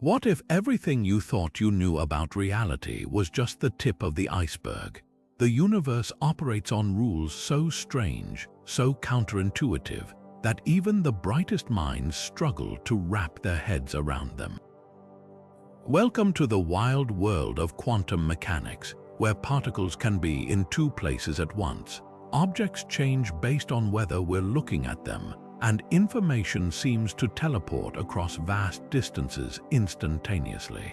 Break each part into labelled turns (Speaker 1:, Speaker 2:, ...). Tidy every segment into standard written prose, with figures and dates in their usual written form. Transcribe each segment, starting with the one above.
Speaker 1: What if everything you thought you knew about reality was just the tip of the iceberg? The universe operates on rules so strange, so counterintuitive, that even the brightest minds struggle to wrap their heads around them. Welcome to the wild world of quantum mechanics, where particles can be in two places at once. Objects change based on whether we're looking at them, and information seems to teleport across vast distances instantaneously.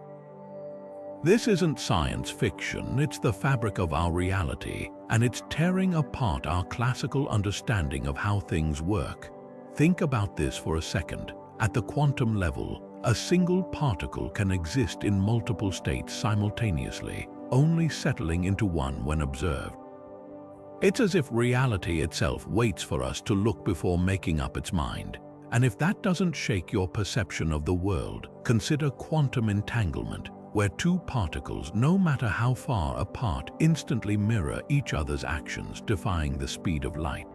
Speaker 1: This isn't science fiction, it's the fabric of our reality, and it's tearing apart our classical understanding of how things work. Think about this for a second. At the quantum level, a single particle can exist in multiple states simultaneously, only settling into one when observed. It's as if reality itself waits for us to look before making up its mind. And if that doesn't shake your perception of the world, consider quantum entanglement, where two particles, no matter how far apart, instantly mirror each other's actions, defying the speed of light.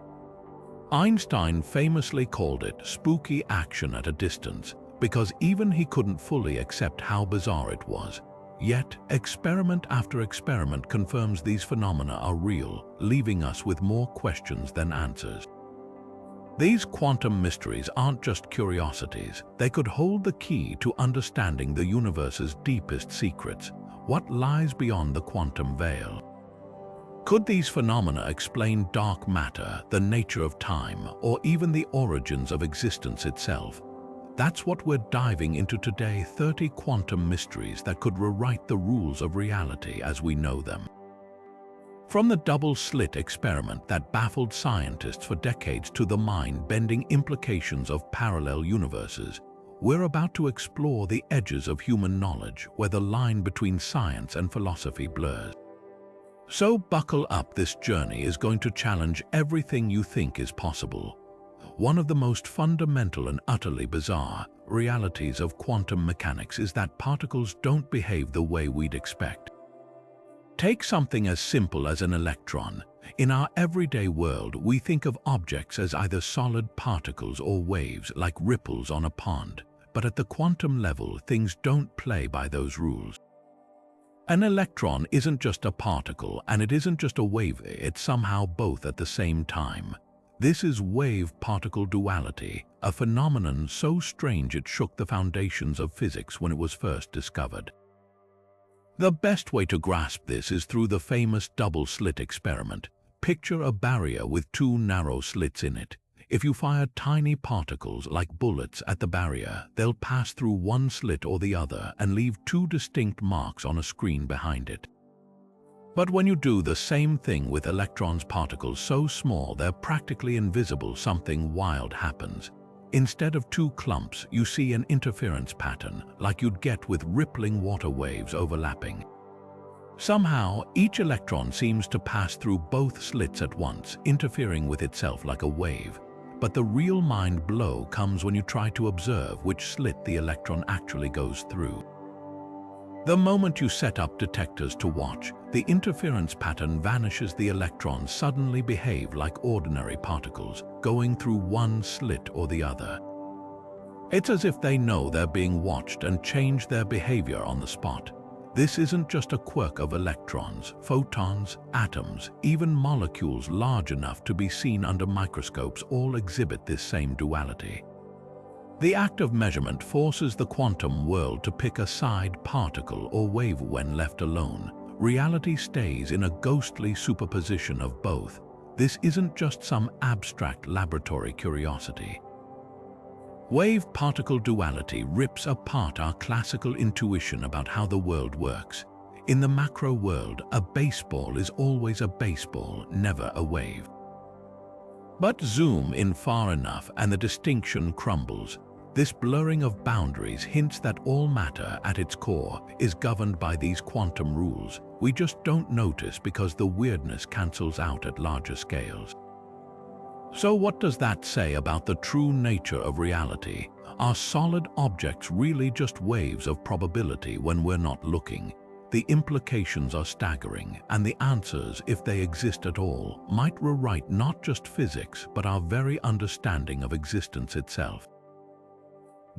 Speaker 1: Einstein famously called it spooky action at a distance, because even he couldn't fully accept how bizarre it was. Yet, experiment after experiment confirms these phenomena are real, leaving us with more questions than answers. These quantum mysteries aren't just curiosities. They could hold the key to understanding the universe's deepest secrets. What lies beyond the quantum veil? Could these phenomena explain dark matter, the nature of time, or even the origins of existence itself? That's what we're diving into today, 30 quantum mysteries that could rewrite the rules of reality as we know them. From the double-slit experiment that baffled scientists for decades to the mind-bending implications of parallel universes, we're about to explore the edges of human knowledge where the line between science and philosophy blurs. So buckle up, this journey is going to challenge everything you think is possible. One of the most fundamental and utterly bizarre realities of quantum mechanics is that particles don't behave the way we'd expect. Take something as simple as an electron. In our everyday world, we think of objects as either solid particles or waves, like ripples on a pond. But at the quantum level, things don't play by those rules. An electron isn't just a particle, and it isn't just a wave, it's somehow both at the same time. This is wave-particle duality, a phenomenon so strange it shook the foundations of physics when it was first discovered. The best way to grasp this is through the famous double-slit experiment. Picture a barrier with two narrow slits in it. If you fire tiny particles like bullets at the barrier, they'll pass through one slit or the other and leave two distinct marks on a screen behind it. But when you do the same thing with electrons, particles so small they're practically invisible, something wild happens. Instead of two clumps, you see an interference pattern, like you'd get with rippling water waves overlapping. Somehow, each electron seems to pass through both slits at once, interfering with itself like a wave. But the real mind blow comes when you try to observe which slit the electron actually goes through. The moment you set up detectors to watch, the interference pattern vanishes. The electrons suddenly behave like ordinary particles, going through one slit or the other. It's as if they know they're being watched and change their behavior on the spot. This isn't just a quirk of electrons, photons, atoms, even molecules large enough to be seen under microscopes all exhibit this same duality. The act of measurement forces the quantum world to pick a side, particle or wave. When left alone, reality stays in a ghostly superposition of both. This isn't just some abstract laboratory curiosity. Wave-particle duality rips apart our classical intuition about how the world works. In the macro world, a baseball is always a baseball, never a wave. But zoom in far enough and the distinction crumbles. This blurring of boundaries hints that all matter at its core is governed by these quantum rules. We just don't notice because the weirdness cancels out at larger scales. So what does that say about the true nature of reality? Are solid objects really just waves of probability when we're not looking? The implications are staggering, and the answers, if they exist at all, might rewrite not just physics but our very understanding of existence itself.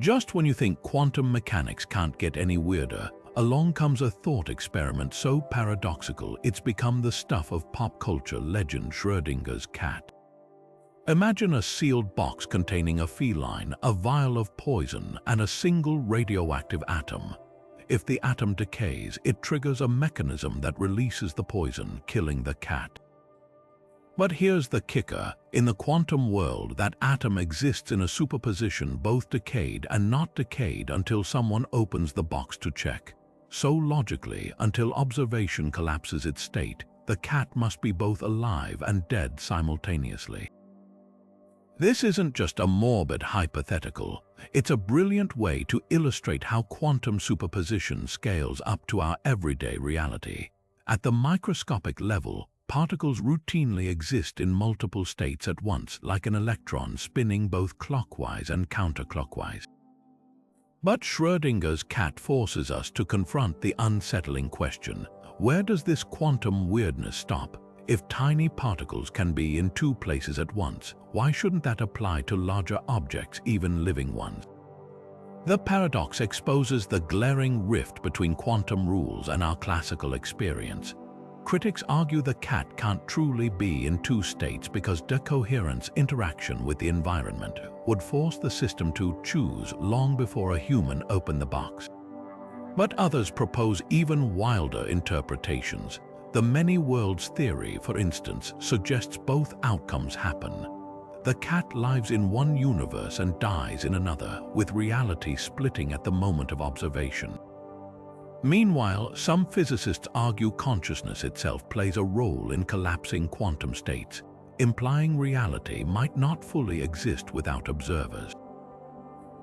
Speaker 1: Just when you think quantum mechanics can't get any weirder, along comes a thought experiment so paradoxical it's become the stuff of pop culture legend Schrödinger's cat. Imagine a sealed box containing a feline, a vial of poison, and a single radioactive atom. If the atom decays, it triggers a mechanism that releases the poison, killing the cat. But here's the kicker. In the quantum world, that atom exists in a superposition, both decayed and not decayed, until someone opens the box to check. So logically, until observation collapses its state, the cat must be both alive and dead simultaneously. This isn't just a morbid hypothetical. It's a brilliant way to illustrate how quantum superposition scales up to our everyday reality. At the microscopic level, particles routinely exist in multiple states at once, like an electron spinning both clockwise and counterclockwise. But Schrödinger's cat forces us to confront the unsettling question: where does this quantum weirdness stop? If tiny particles can be in two places at once, why shouldn't that apply to larger objects, even living ones? The paradox exposes the glaring rift between quantum rules and our classical experience. Critics argue the cat can't truly be in two states because decoherence interaction with the environment would force the system to choose long before a human opened the box. But others propose even wilder interpretations. The many worlds theory, for instance, suggests both outcomes happen. The cat lives in one universe and dies in another, with reality splitting at the moment of observation. Meanwhile, some physicists argue consciousness itself plays a role in collapsing quantum states, implying reality might not fully exist without observers.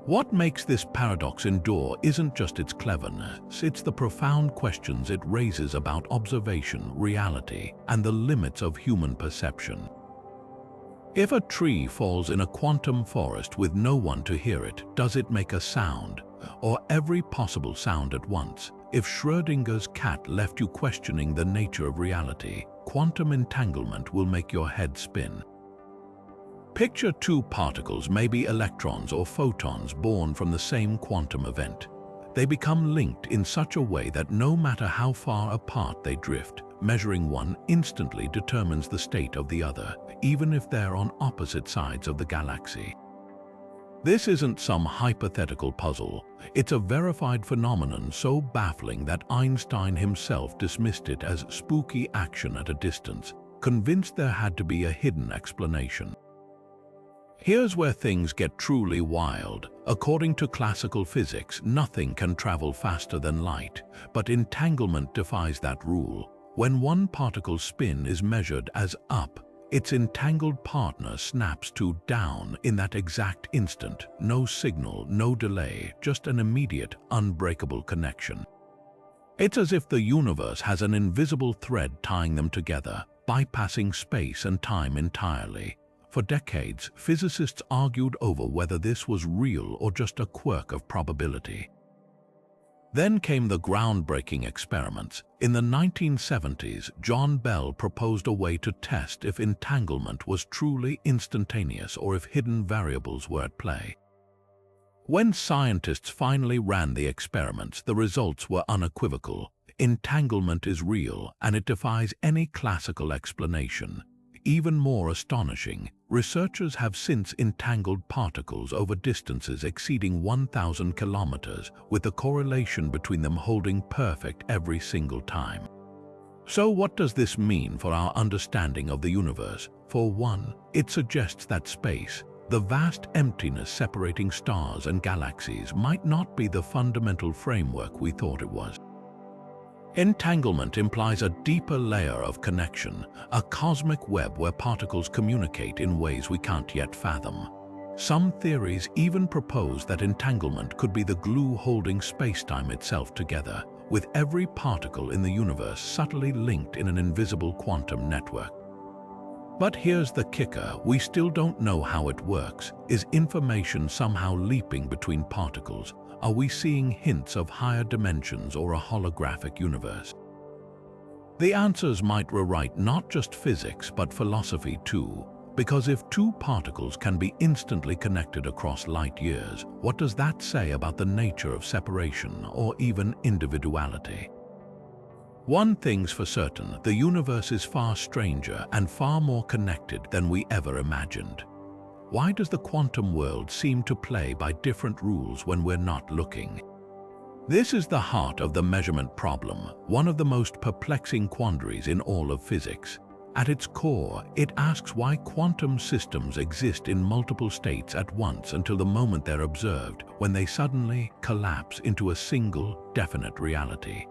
Speaker 1: What makes this paradox endure isn't just its cleverness, it's the profound questions it raises about observation, reality, and the limits of human perception. If a tree falls in a quantum forest with no one to hear it, does it make a sound, or every possible sound at once? If Schrödinger's cat left you questioning the nature of reality, quantum entanglement will make your head spin. Picture two particles, maybe electrons or photons, born from the same quantum event. They become linked in such a way that no matter how far apart they drift, measuring one instantly determines the state of the other, even if they're on opposite sides of the galaxy. This isn't some hypothetical puzzle. It's a verified phenomenon so baffling that Einstein himself dismissed it as spooky action at a distance, convinced there had to be a hidden explanation. Here's where things get truly wild. According to classical physics, nothing can travel faster than light, but entanglement defies that rule. When one particle's spin is measured as up, its entangled partner snaps to down in that exact instant. No signal, no delay, just an immediate, unbreakable connection. It's as if the universe has an invisible thread tying them together, bypassing space and time entirely. For decades, physicists argued over whether this was real or just a quirk of probability. Then came the groundbreaking experiments. In the 1970s, John Bell proposed a way to test if entanglement was truly instantaneous or if hidden variables were at play. When scientists finally ran the experiments, the results were unequivocal. Entanglement is real, and it defies any classical explanation. Even more astonishing, researchers have since entangled particles over distances exceeding 1,000 kilometers, with the correlation between them holding perfect every single time. So what does this mean for our understanding of the universe? For one, it suggests that space, the vast emptiness separating stars and galaxies, might not be the fundamental framework we thought it was. Entanglement implies a deeper layer of connection, a cosmic web where particles communicate in ways we can't yet fathom. Some theories even propose that entanglement could be the glue holding spacetime itself together, with every particle in the universe subtly linked in an invisible quantum network. But here's the kicker: we still don't know how it works. Is information somehow leaping between particles? Are we seeing hints of higher dimensions or a holographic universe? The answers might rewrite not just physics but philosophy too. Because if two particles can be instantly connected across light years, what does that say about the nature of separation or even individuality? One thing's for certain, the universe is far stranger and far more connected than we ever imagined. Why does the quantum world seem to play by different rules when we're not looking? This is the heart of the measurement problem, one of the most perplexing quandaries in all of physics. At its core, it asks why quantum systems exist in multiple states at once until the moment they're observed, when they suddenly collapse into a single, definite reality.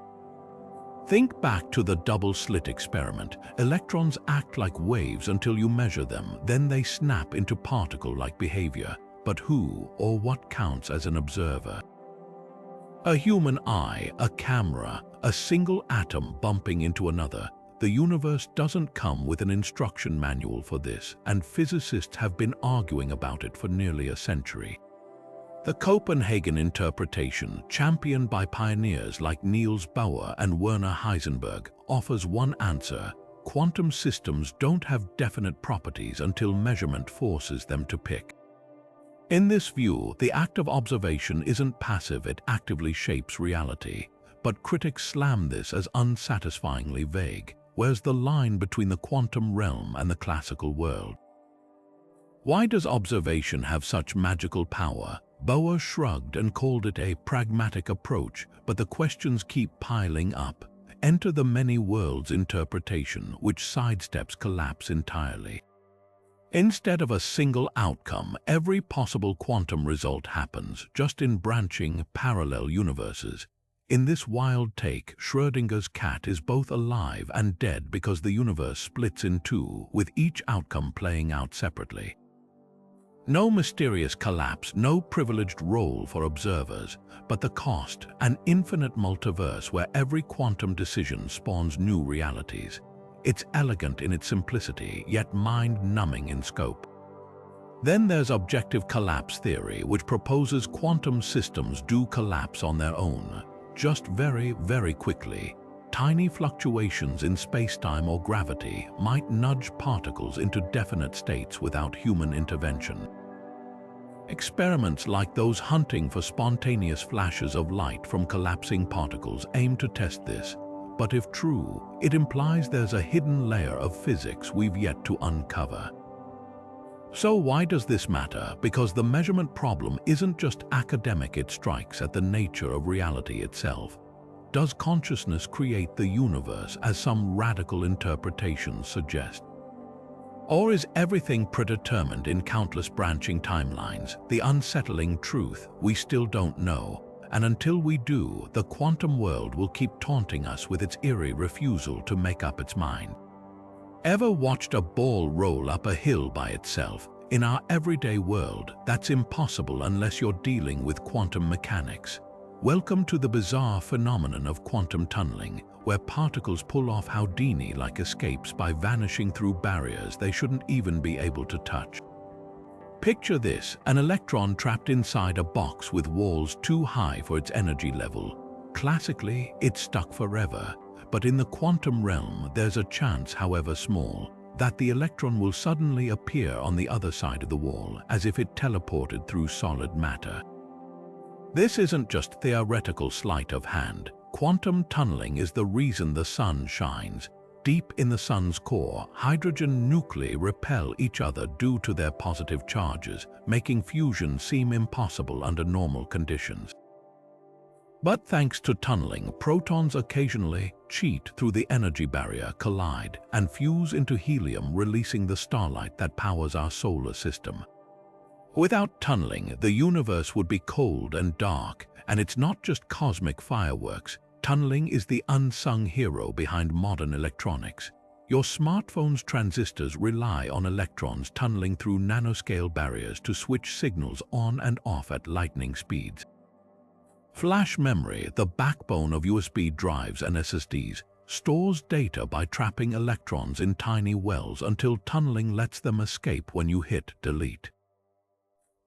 Speaker 1: Think back to the double-slit experiment. Electrons act like waves until you measure them, then they snap into particle-like behavior. But who or what counts as an observer? A human eye, a camera, a single atom bumping into another. The universe doesn't come with an instruction manual for this, and physicists have been arguing about it for nearly a century. The Copenhagen interpretation, championed by pioneers like Niels Bohr and Werner Heisenberg, offers one answer: quantum systems don't have definite properties until measurement forces them to pick. In this view, the act of observation isn't passive, it actively shapes reality. But critics slam this as unsatisfyingly vague. Where's the line between the quantum realm and the classical world? Why does observation have such magical power? Bohr shrugged and called it a pragmatic approach, but the questions keep piling up. Enter the many worlds interpretation, which sidesteps collapse entirely. Instead of a single outcome, every possible quantum result happens, just in branching, parallel universes. In this wild take, Schrödinger's cat is both alive and dead because the universe splits in two, with each outcome playing out separately. No mysterious collapse, no privileged role for observers, but the cost, an infinite multiverse where every quantum decision spawns new realities. It's elegant in its simplicity, yet mind-numbing in scope. Then there's objective collapse theory, which proposes quantum systems do collapse on their own, just very, very quickly. Tiny fluctuations in space-time or gravity might nudge particles into definite states without human intervention. Experiments like those hunting for spontaneous flashes of light from collapsing particles aim to test this. But if true, it implies there's a hidden layer of physics we've yet to uncover. So why does this matter? Because the measurement problem isn't just academic, it strikes at the nature of reality itself. Does consciousness create the universe, as some radical interpretations suggest? Or is everything predetermined in countless branching timelines? The unsettling truth, we still don't know. And until we do, the quantum world will keep taunting us with its eerie refusal to make up its mind. Ever watched a ball roll up a hill by itself? In our everyday world, that's impossible unless you're dealing with quantum mechanics. Welcome to the bizarre phenomenon of quantum tunneling, where particles pull off Houdini-like escapes by vanishing through barriers they shouldn't even be able to touch. Picture this: an electron trapped inside a box with walls too high for its energy level. Classically, it's stuck forever. But in the quantum realm, there's a chance, however small, that the electron will suddenly appear on the other side of the wall, as if it teleported through solid matter. This isn't just theoretical sleight of hand. Quantum tunneling is the reason the sun shines. Deep in the sun's core, hydrogen nuclei repel each other due to their positive charges, making fusion seem impossible under normal conditions. But thanks to tunneling, protons occasionally cheat through the energy barrier, collide, and fuse into helium, releasing the starlight that powers our solar system. Without tunneling, the universe would be cold and dark, and it's not just cosmic fireworks. Tunneling is the unsung hero behind modern electronics. Your smartphone's transistors rely on electrons tunneling through nanoscale barriers to switch signals on and off at lightning speeds. Flash memory, the backbone of USB drives and SSDs, stores data by trapping electrons in tiny wells until tunneling lets them escape when you hit delete.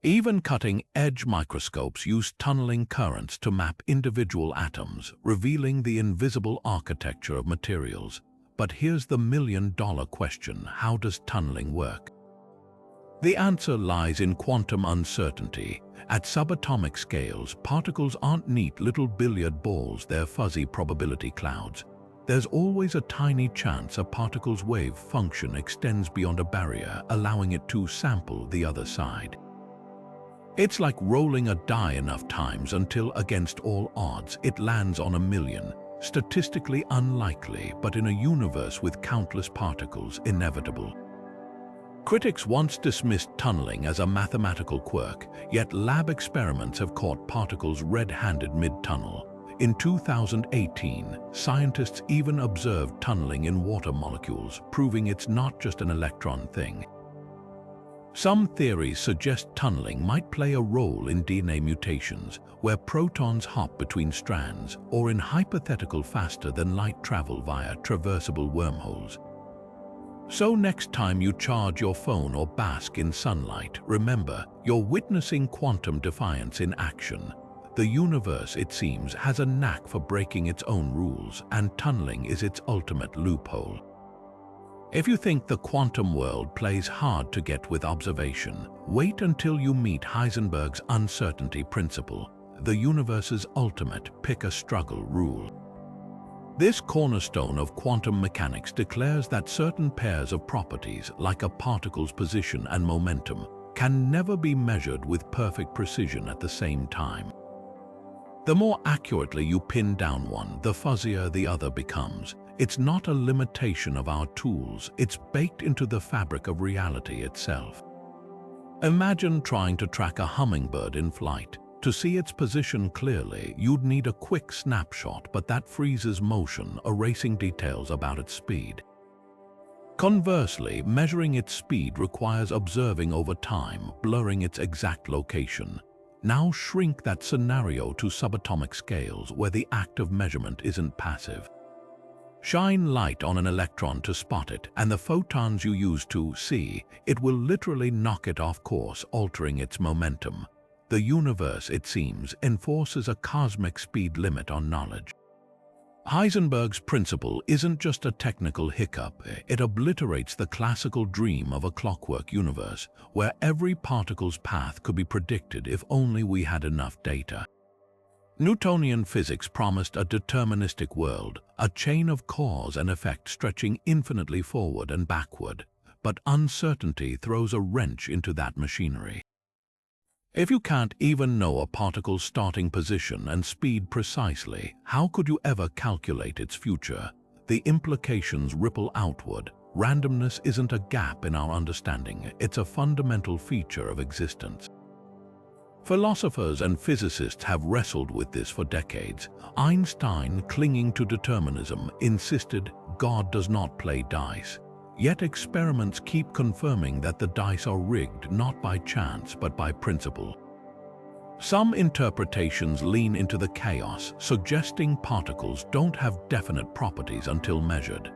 Speaker 1: Even cutting-edge microscopes use tunneling currents to map individual atoms, revealing the invisible architecture of materials. But here's the million-dollar question: how does tunneling work? The answer lies in quantum uncertainty. At subatomic scales, particles aren't neat little billiard balls, they're fuzzy probability clouds. There's always a tiny chance a particle's wave function extends beyond a barrier, allowing it to sample the other side. It's like rolling a die enough times until, against all odds, it lands on 1,000,000. Statistically unlikely, but in a universe with countless particles, inevitable. Critics once dismissed tunneling as a mathematical quirk, yet lab experiments have caught particles red-handed mid-tunnel. In 2018, scientists even observed tunneling in water molecules, proving it's not just an electron thing. Some theories suggest tunneling might play a role in DNA mutations, where protons hop between strands, or in hypothetical faster-than-light travel via traversable wormholes. So next time you charge your phone or bask in sunlight, remember, you're witnessing quantum defiance in action. The universe, it seems, has a knack for breaking its own rules, and tunneling is its ultimate loophole. If you think the quantum world plays hard to get with observation, wait until you meet Heisenberg's uncertainty principle, the universe's ultimate pick-a-struggle rule. This cornerstone of quantum mechanics declares that certain pairs of properties, like a particle's position and momentum, can never be measured with perfect precision at the same time. The more accurately you pin down one, the fuzzier the other becomes. It's not a limitation of our tools, it's baked into the fabric of reality itself. Imagine trying to track a hummingbird in flight. To see its position clearly, you'd need a quick snapshot, but that freezes motion, erasing details about its speed. Conversely, measuring its speed requires observing over time, blurring its exact location. Now shrink that scenario to subatomic scales, where the act of measurement isn't passive. Shine light on an electron to spot it, and the photons you use to see it will literally knock it off course, altering its momentum. The universe, it seems, enforces a cosmic speed limit on knowledge. Heisenberg's principle isn't just a technical hiccup, it obliterates the classical dream of a clockwork universe, where every particle's path could be predicted if only we had enough data. Newtonian physics promised a deterministic world, a chain of cause and effect stretching infinitely forward and backward, but uncertainty throws a wrench into that machinery. If you can't even know a particle's starting position and speed precisely, how could you ever calculate its future? The implications ripple outward. Randomness isn't a gap in our understanding, it's a fundamental feature of existence. Philosophers and physicists have wrestled with this for decades. Einstein, clinging to determinism, insisted God does not play dice. Yet experiments keep confirming that the dice are rigged not by chance but by principle. Some interpretations lean into the chaos, suggesting particles don't have definite properties until measured.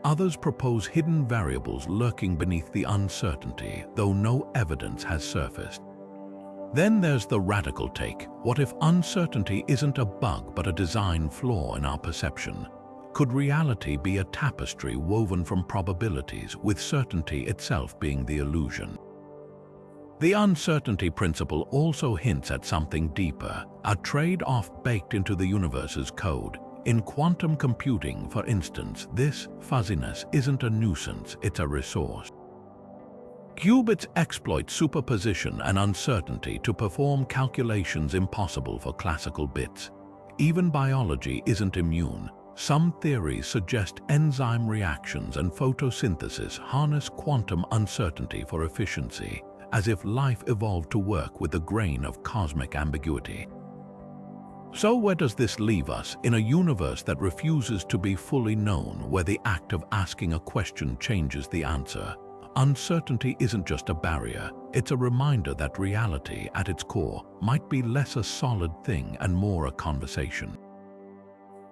Speaker 1: Others propose hidden variables lurking beneath the uncertainty, though no evidence has surfaced. Then there's the radical take. What if uncertainty isn't a bug but a design flaw in our perception? Could reality be a tapestry woven from probabilities, with certainty itself being the illusion? The uncertainty principle also hints at something deeper, a trade-off baked into the universe's code. In quantum computing, for instance, this fuzziness isn't a nuisance, it's a resource. Qubits exploit superposition and uncertainty to perform calculations impossible for classical bits. Even biology isn't immune. Some theories suggest enzyme reactions and photosynthesis harness quantum uncertainty for efficiency, as if life evolved to work with a grain of cosmic ambiguity. So where does this leave us in a universe that refuses to be fully known, where the act of asking a question changes the answer? Uncertainty isn't just a barrier, it's a reminder that reality, at its core, might be less a solid thing and more a conversation.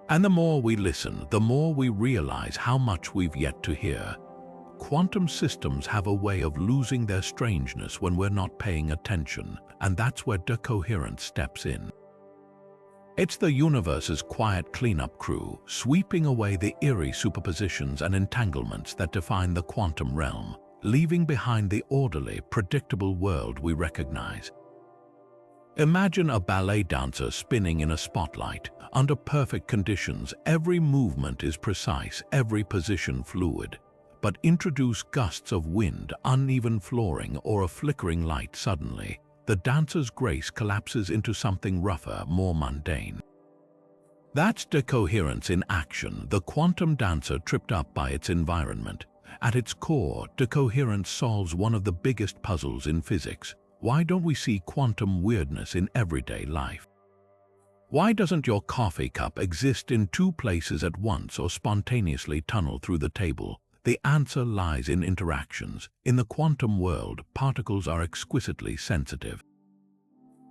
Speaker 1: And the more we listen, the more we realize how much we've yet to hear. Quantum systems have a way of losing their strangeness when we're not paying attention, and that's where decoherence steps in. It's the universe's quiet cleanup crew, sweeping away the eerie superpositions and entanglements that define the quantum realm, leaving behind the orderly, predictable world we recognize. Imagine a ballet dancer spinning in a spotlight. Under perfect conditions, every movement is precise, every position fluid. But introduce gusts of wind, uneven flooring, or a flickering light suddenly, the dancer's grace collapses into something rougher, more mundane. That's decoherence in action, the quantum dancer tripped up by its environment. At its core, decoherence solves one of the biggest puzzles in physics. Why don't we see quantum weirdness in everyday life? Why doesn't your coffee cup exist in two places at once or spontaneously tunnel through the table? The answer lies in interactions. In the quantum world, particles are exquisitely sensitive.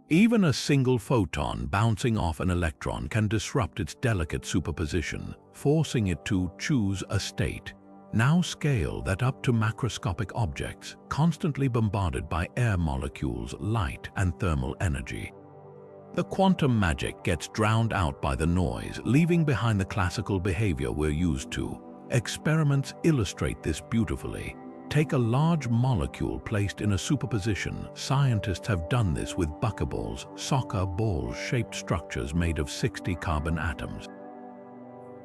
Speaker 1: Even a single photon bouncing off an electron can disrupt its delicate superposition, forcing it to choose a state. Now scale that up to macroscopic objects, constantly bombarded by air molecules, light, and thermal energy. The quantum magic gets drowned out by the noise, leaving behind the classical behavior we're used to. Experiments illustrate this beautifully. Take a large molecule placed in a superposition. Scientists have done this with buckaballs, soccer ball-shaped structures made of 60 carbon atoms.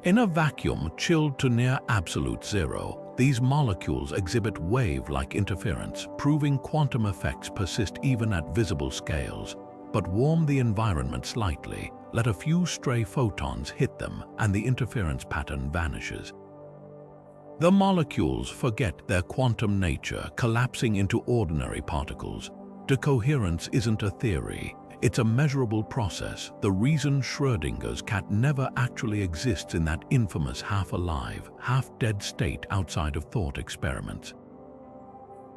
Speaker 1: In a vacuum chilled to near absolute zero, these molecules exhibit wave-like interference, proving quantum effects persist even at visible scales. But warm the environment slightly, let a few stray photons hit them, and the interference pattern vanishes. The molecules forget their quantum nature, collapsing into ordinary particles. Decoherence isn't a theory. It's a measurable process, the reason Schrödinger's cat never actually exists in that infamous half-alive, half-dead state outside of thought experiments.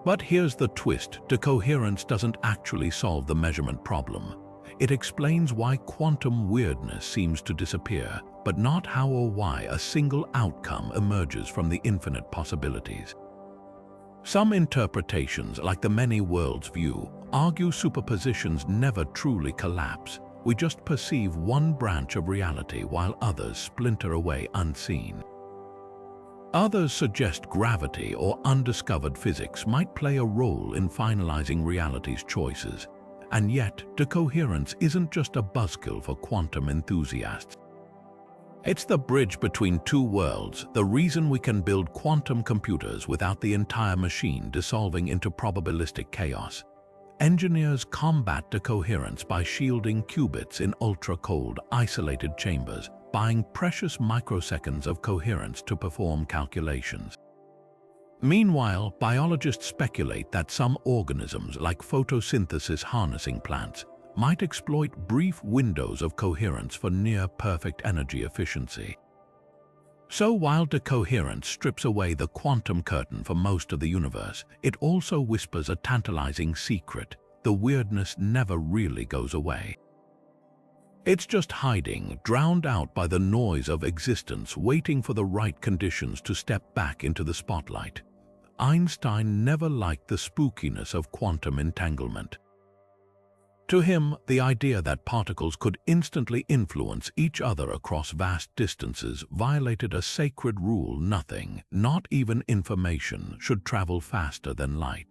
Speaker 1: But here's the twist: decoherence doesn't actually solve the measurement problem. It explains why quantum weirdness seems to disappear, but not how or why a single outcome emerges from the infinite possibilities. Some interpretations, like the many worlds view, argue superpositions never truly collapse. We just perceive one branch of reality while others splinter away unseen. Others suggest gravity or undiscovered physics might play a role in finalizing reality's choices. And yet, decoherence isn't just a buzzkill for quantum enthusiasts. It's the bridge between two worlds, the reason we can build quantum computers without the entire machine dissolving into probabilistic chaos. Engineers combat decoherence by shielding qubits in ultra-cold, isolated chambers, buying precious microseconds of coherence to perform calculations. Meanwhile, biologists speculate that some organisms, like photosynthesis-harnessing plants, might exploit brief windows of coherence for near-perfect energy efficiency. So while decoherence strips away the quantum curtain for most of the universe, it also whispers a tantalizing secret: the weirdness never really goes away. It's just hiding, drowned out by the noise of existence, waiting for the right conditions to step back into the spotlight. Einstein never liked the spookiness of quantum entanglement. To him, the idea that particles could instantly influence each other across vast distances violated a sacred rule: nothing, not even information, should travel faster than light.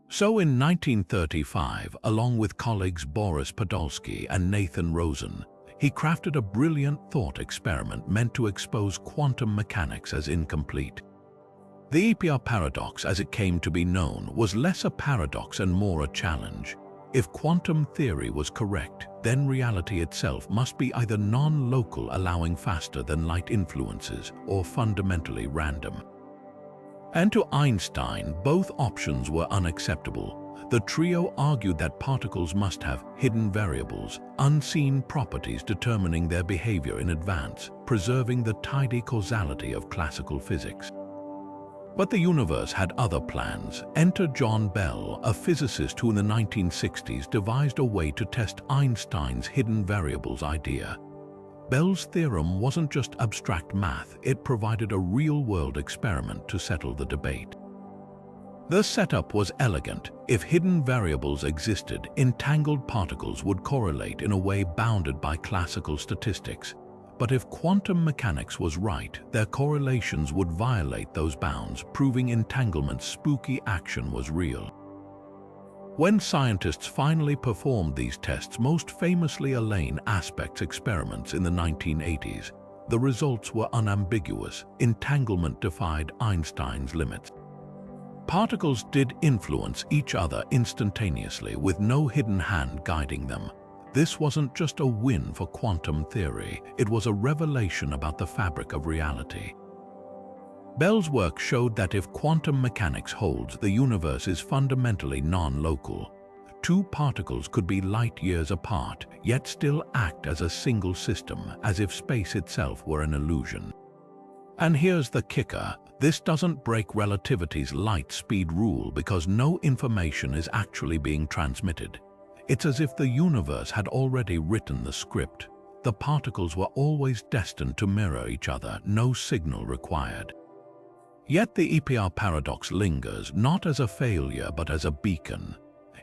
Speaker 1: So in 1935, along with colleagues Boris Podolsky and Nathan Rosen, he crafted a brilliant thought experiment meant to expose quantum mechanics as incomplete. The EPR paradox, as it came to be known, was less a paradox and more a challenge. If quantum theory was correct, then reality itself must be either non-local, allowing faster than light influences, or fundamentally random. And to Einstein, both options were unacceptable. The trio argued that particles must have hidden variables, unseen properties determining their behavior in advance, preserving the tidy causality of classical physics. But the universe had other plans. Enter John Bell, a physicist who in the 1960s devised a way to test Einstein's hidden variables idea. Bell's theorem wasn't just abstract math, it provided a real-world experiment to settle the debate. The setup was elegant. If hidden variables existed, entangled particles would correlate in a way bounded by classical statistics. But if quantum mechanics was right, their correlations would violate those bounds, proving entanglement's spooky action was real. When scientists finally performed these tests, most famously Alain Aspect's experiments in the 1980s, the results were unambiguous. Entanglement defied Einstein's limits. Particles did influence each other instantaneously, with no hidden hand guiding them. This wasn't just a win for quantum theory, it was a revelation about the fabric of reality. Bell's work showed that if quantum mechanics holds, the universe is fundamentally non-local. Two particles could be light years apart, yet still act as a single system, as if space itself were an illusion. And here's the kicker: this doesn't break relativity's light-speed rule because no information is actually being transmitted. It's as if the universe had already written the script. The particles were always destined to mirror each other, no signal required. Yet the EPR paradox lingers, not as a failure but as a beacon.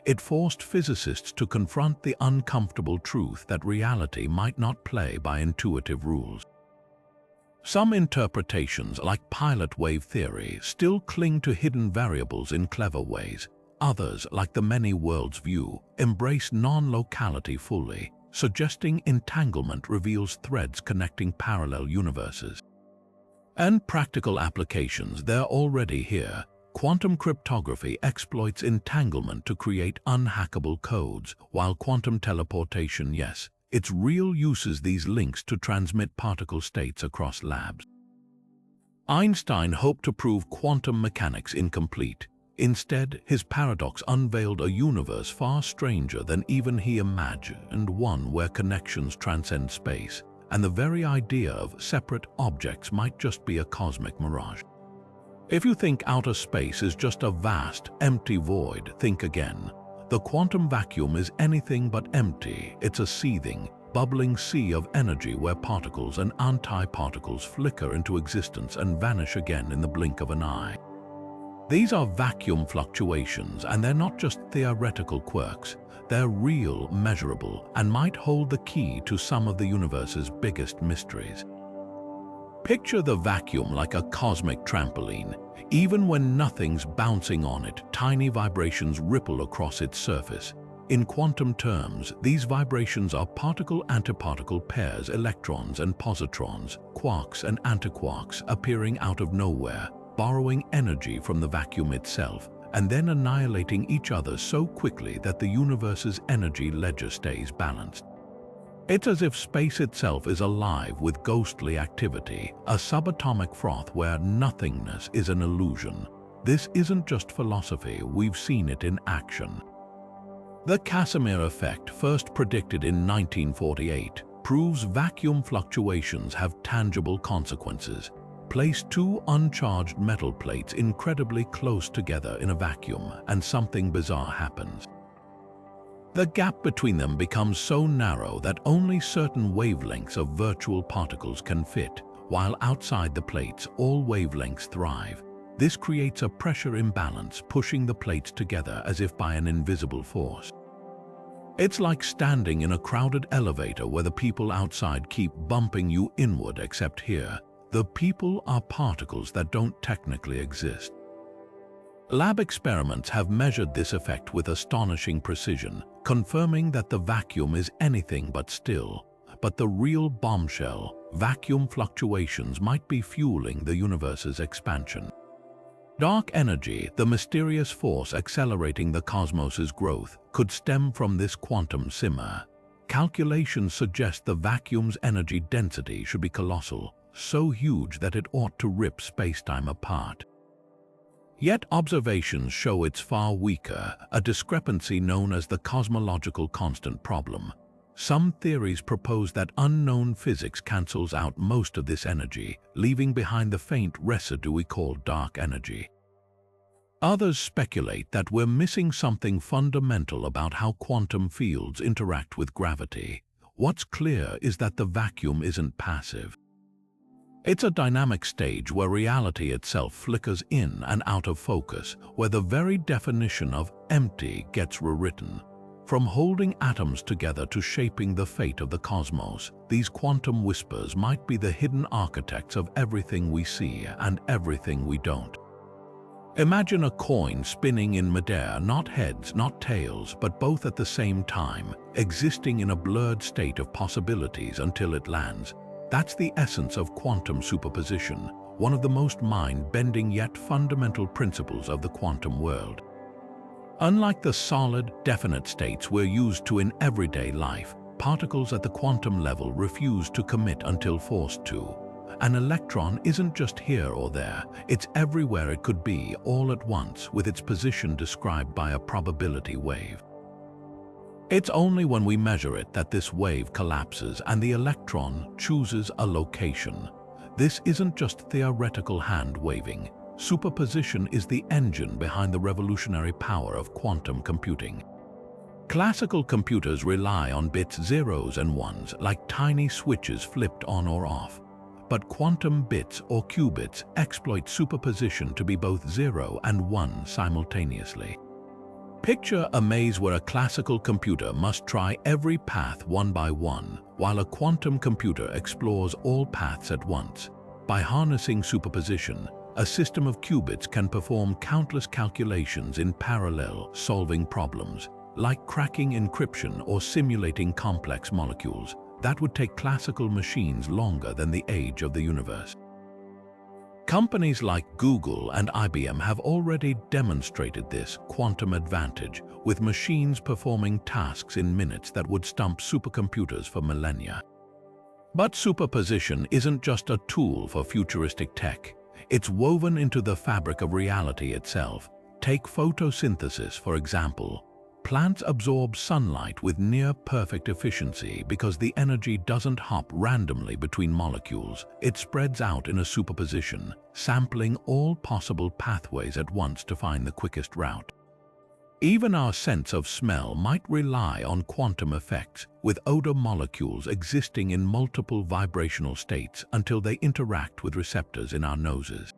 Speaker 1: It forced physicists to confront the uncomfortable truth that reality might not play by intuitive rules. Some interpretations, like pilot wave theory, still cling to hidden variables in clever ways. Others, like the many worlds view, embrace non-locality fully, suggesting entanglement reveals threads connecting parallel universes. And practical applications, they're already here. Quantum cryptography exploits entanglement to create unhackable codes, while quantum teleportation, yes, its real uses these links to transmit particle states across labs. Einstein hoped to prove quantum mechanics incomplete. Instead, his paradox unveiled a universe far stranger than even he imagined, one where connections transcend space, and the very idea of separate objects might just be a cosmic mirage. If you think outer space is just a vast, empty void, think again. The quantum vacuum is anything but empty. It's a seething, bubbling sea of energy where particles and antiparticles flicker into existence and vanish again in the blink of an eye. These are vacuum fluctuations, and they're not just theoretical quirks. They're real, measurable, and might hold the key to some of the universe's biggest mysteries. Picture the vacuum like a cosmic trampoline. Even when nothing's bouncing on it, tiny vibrations ripple across its surface. In quantum terms, these vibrations are particle-antiparticle pairs, electrons and positrons, quarks and antiquarks appearing out of nowhere, borrowing energy from the vacuum itself, and then annihilating each other so quickly that the universe's energy ledger stays balanced. It's as if space itself is alive with ghostly activity, a subatomic froth where nothingness is an illusion. This isn't just philosophy, we've seen it in action. The Casimir effect, first predicted in 1948, proves vacuum fluctuations have tangible consequences. Place two uncharged metal plates incredibly close together in a vacuum, and something bizarre happens. The gap between them becomes so narrow that only certain wavelengths of virtual particles can fit, while outside the plates, all wavelengths thrive. This creates a pressure imbalance, pushing the plates together as if by an invisible force. It's like standing in a crowded elevator where the people outside keep bumping you inward, except here, the people are particles that don't technically exist. Lab experiments have measured this effect with astonishing precision, confirming that the vacuum is anything but still. But the real bombshell, vacuum fluctuations, might be fueling the universe's expansion. Dark energy, the mysterious force accelerating the cosmos's growth, could stem from this quantum simmer. Calculations suggest the vacuum's energy density should be colossal, so huge that it ought to rip spacetime apart. Yet observations show it's far weaker, a discrepancy known as the cosmological constant problem. Some theories propose that unknown physics cancels out most of this energy, leaving behind the faint residue we call dark energy. Others speculate that we're missing something fundamental about how quantum fields interact with gravity. What's clear is that the vacuum isn't passive. It's a dynamic stage where reality itself flickers in and out of focus, where the very definition of empty gets rewritten. From holding atoms together to shaping the fate of the cosmos, these quantum whispers might be the hidden architects of everything we see and everything we don't. Imagine a coin spinning in midair, not heads, not tails, but both at the same time, existing in a blurred state of possibilities until it lands. That's the essence of quantum superposition, one of the most mind-bending yet fundamental principles of the quantum world. Unlike the solid, definite states we're used to in everyday life, particles at the quantum level refuse to commit until forced to. An electron isn't just here or there, it's everywhere it could be, all at once, with its position described by a probability wave. It's only when we measure it that this wave collapses and the electron chooses a location. This isn't just theoretical hand-waving. Superposition is the engine behind the revolutionary power of quantum computing. Classical computers rely on bits, zeros and ones, like tiny switches flipped on or off. But quantum bits or qubits exploit superposition to be both 0 and 1 simultaneously. Picture a maze where a classical computer must try every path one by one, while a quantum computer explores all paths at once. By harnessing superposition, a system of qubits can perform countless calculations in parallel, solving problems, like cracking encryption or simulating complex molecules, that would take classical machines longer than the age of the universe. Companies like Google and IBM have already demonstrated this quantum advantage, with machines performing tasks in minutes that would stump supercomputers for millennia. But superposition isn't just a tool for futuristic tech. It's woven into the fabric of reality itself. Take photosynthesis, for example. Plants absorb sunlight with near-perfect efficiency because the energy doesn't hop randomly between molecules. It spreads out in a superposition, sampling all possible pathways at once to find the quickest route. Even our sense of smell might rely on quantum effects, with odor molecules existing in multiple vibrational states until they interact with receptors in our noses.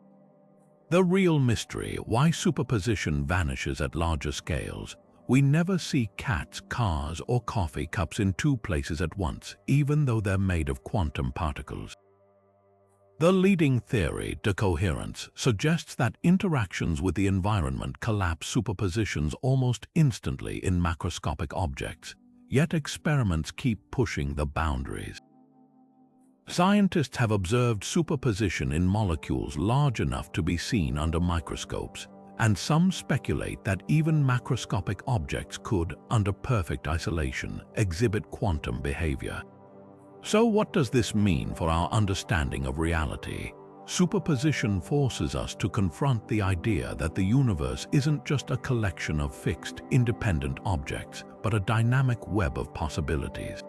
Speaker 1: The real mystery: why superposition vanishes at larger scales. We never see cats, cars, or coffee cups in two places at once, even though they're made of quantum particles. The leading theory, decoherence, suggests that interactions with the environment collapse superpositions almost instantly in macroscopic objects, yet experiments keep pushing the boundaries. Scientists have observed superposition in molecules large enough to be seen under microscopes, and some speculate that even macroscopic objects could, under perfect isolation, exhibit quantum behavior. So what does this mean for our understanding of reality? Superposition forces us to confront the idea that the universe isn't just a collection of fixed, independent objects, but a dynamic web of possibilities.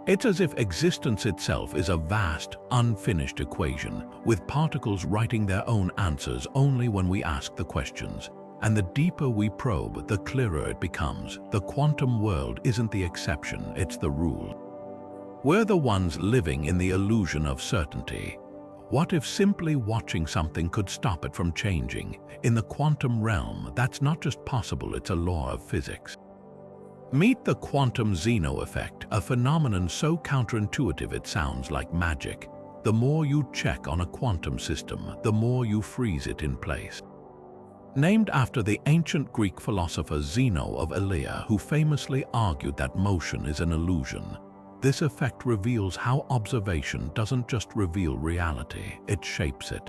Speaker 1: It's as if existence itself is a vast, unfinished equation, with particles writing their own answers only when we ask the questions. And the deeper we probe, the clearer it becomes. The quantum world isn't the exception, it's the rule. We're the ones living in the illusion of certainty. What if simply watching something could stop it from changing? In the quantum realm, that's not just possible, it's a law of physics. Meet the quantum Zeno effect, a phenomenon so counterintuitive it sounds like magic. The more you check on a quantum system, the more you freeze it in place. Named after the ancient Greek philosopher Zeno of Elea, who famously argued that motion is an illusion, this effect reveals how observation doesn't just reveal reality, it shapes it.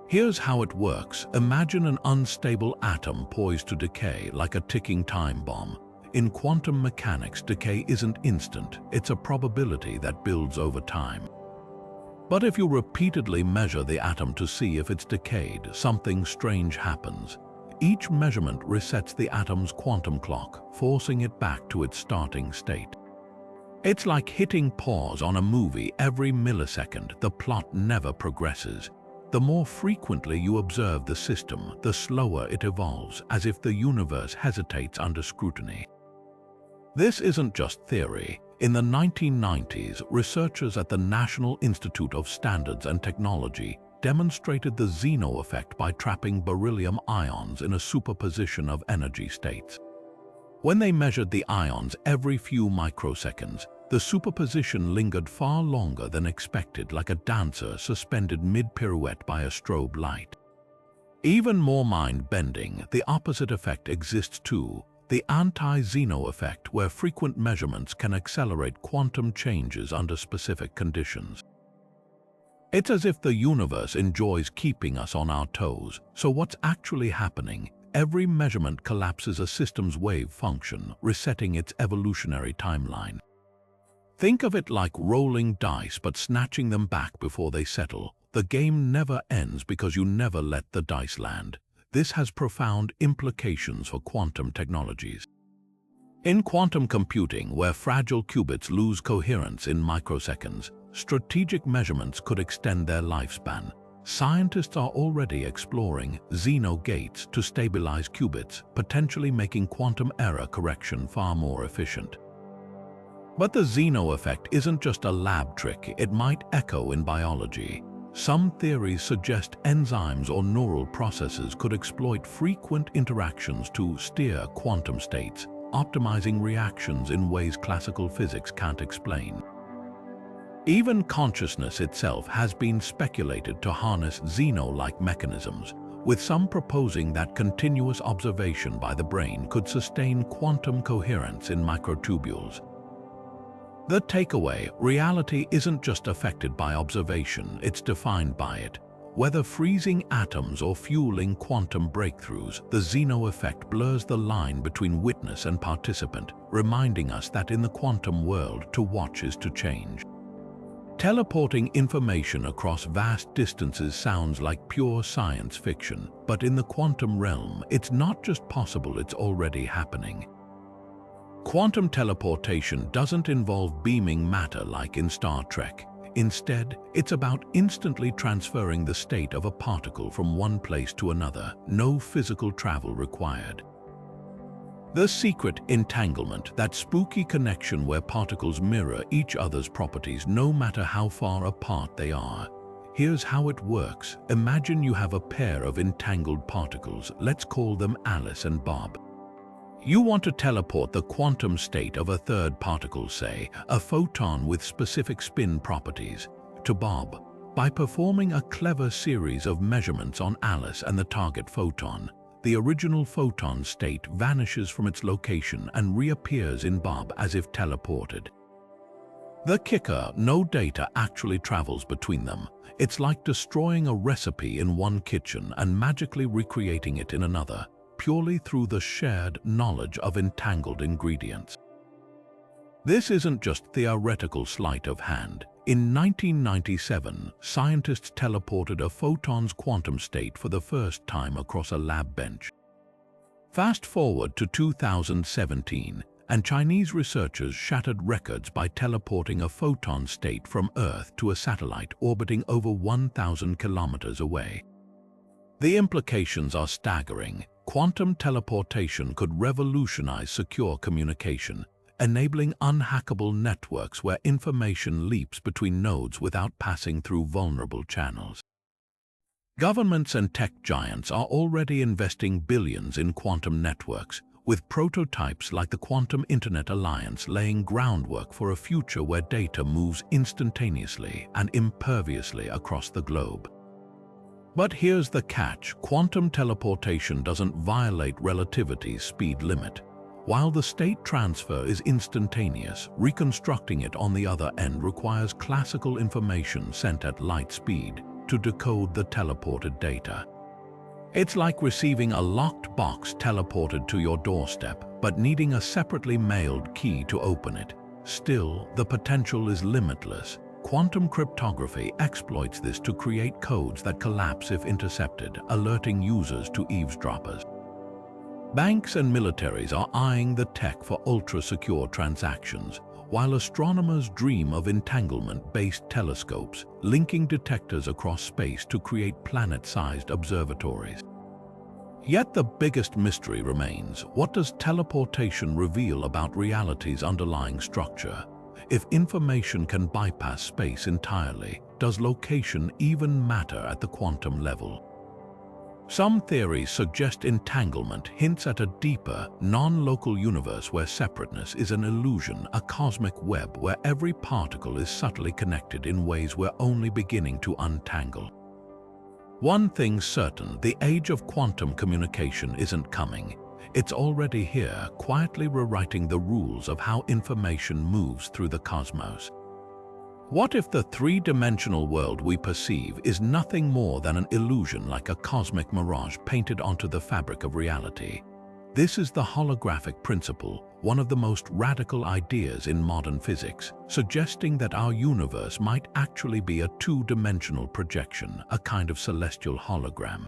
Speaker 1: Here's how it works. Imagine an unstable atom poised to decay like a ticking time bomb. In quantum mechanics, decay isn't instant, it's a probability that builds over time. But if you repeatedly measure the atom to see if it's decayed, something strange happens. Each measurement resets the atom's quantum clock, forcing it back to its starting state. It's like hitting pause on a movie every millisecond. The plot never progresses. The more frequently you observe the system, the slower it evolves, as if the universe hesitates under scrutiny. This isn't just theory. In the 1990s, researchers at the National Institute of Standards and Technology demonstrated the Zeno effect by trapping beryllium ions in a superposition of energy states. When they measured the ions every few microseconds, the superposition lingered far longer than expected, like a dancer suspended mid-pirouette by a strobe light. Even more mind-bending, the opposite effect exists too, the anti-Zeno effect, where frequent measurements can accelerate quantum changes under specific conditions. It's as if the universe enjoys keeping us on our toes. So what's actually happening? Every measurement collapses a system's wave function, resetting its evolutionary timeline. Think of it like rolling dice but snatching them back before they settle. The game never ends because you never let the dice land. This has profound implications for quantum technologies. In quantum computing, where fragile qubits lose coherence in microseconds, strategic measurements could extend their lifespan. Scientists are already exploring Zeno gates to stabilize qubits, potentially making quantum error correction far more efficient. But the Zeno effect isn't just a lab trick, it might echo in biology. Some theories suggest enzymes or neural processes could exploit frequent interactions to steer quantum states, optimizing reactions in ways classical physics can't explain. Even consciousness itself has been speculated to harness Zeno-like mechanisms, with some proposing that continuous observation by the brain could sustain quantum coherence in microtubules. The takeaway: reality isn't just affected by observation, it's defined by it. Whether freezing atoms or fueling quantum breakthroughs, the Zeno effect blurs the line between witness and participant, reminding us that in the quantum world, to watch is to change. Teleporting information across vast distances sounds like pure science fiction, but in the quantum realm, it's not just possible, it's already happening. Quantum teleportation doesn't involve beaming matter like in Star Trek. Instead, it's about instantly transferring the state of a particle from one place to another, no physical travel required. The secret: entanglement, that spooky connection where particles mirror each other's properties no matter how far apart they are. Here's how it works. Imagine you have a pair of entangled particles, let's call them Alice and Bob. You want to teleport the quantum state of a third particle, say, a photon with specific spin properties, to Bob. By performing a clever series of measurements on Alice and the target photon, the original photon state vanishes from its location and reappears in Bob as if teleported. The kicker: no data actually travels between them. It's like destroying a recipe in one kitchen and magically recreating it in another, purely through the shared knowledge of entangled ingredients. This isn't just theoretical sleight of hand. In 1997, scientists teleported a photon's quantum state for the first time across a lab bench. Fast forward to 2017, and Chinese researchers shattered records by teleporting a photon state from Earth to a satellite orbiting over 1,000 kilometers away. The implications are staggering. Quantum teleportation could revolutionize secure communication, enabling unhackable networks where information leaps between nodes without passing through vulnerable channels. Governments and tech giants are already investing billions in quantum networks, with prototypes like the Quantum Internet Alliance laying groundwork for a future where data moves instantaneously and imperviously across the globe. But here's the catch: quantum teleportation doesn't violate relativity's speed limit. While the state transfer is instantaneous, reconstructing it on the other end requires classical information sent at light speed to decode the teleported data. It's like receiving a locked box teleported to your doorstep, but needing a separately mailed key to open it. Still, the potential is limitless. Quantum cryptography exploits this to create codes that collapse if intercepted, alerting users to eavesdroppers. Banks and militaries are eyeing the tech for ultra-secure transactions, while astronomers dream of entanglement-based telescopes, linking detectors across space to create planet-sized observatories. Yet the biggest mystery remains: what does teleportation reveal about reality's underlying structure? If information can bypass space entirely, does location even matter at the quantum level? Some theories suggest entanglement hints at a deeper, non-local universe where separateness is an illusion, a cosmic web where every particle is subtly connected in ways we're only beginning to untangle. One thing's certain, the age of quantum communication isn't coming. It's already here, quietly rewriting the rules of how information moves through the cosmos. What if the three-dimensional world we perceive is nothing more than an illusion, like a cosmic mirage painted onto the fabric of reality? This is the holographic principle, one of the most radical ideas in modern physics, suggesting that our universe might actually be a two-dimensional projection, a kind of celestial hologram.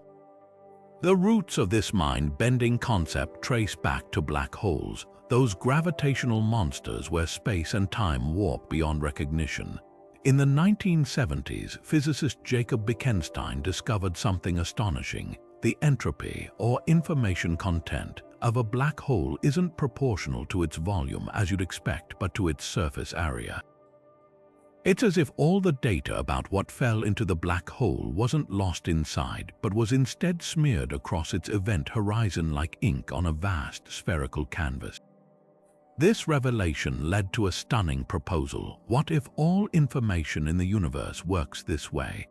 Speaker 1: The roots of this mind-bending concept trace back to black holes, those gravitational monsters where space and time warp beyond recognition. In the 1970s, physicist Jacob Bekenstein discovered something astonishing. The entropy, or information content, of a black hole isn't proportional to its volume as you'd expect, but to its surface area. It's as if all the data about what fell into the black hole wasn't lost inside, but was instead smeared across its event horizon like ink on a vast spherical canvas. This revelation led to a stunning proposal. What if all information in the universe works this way?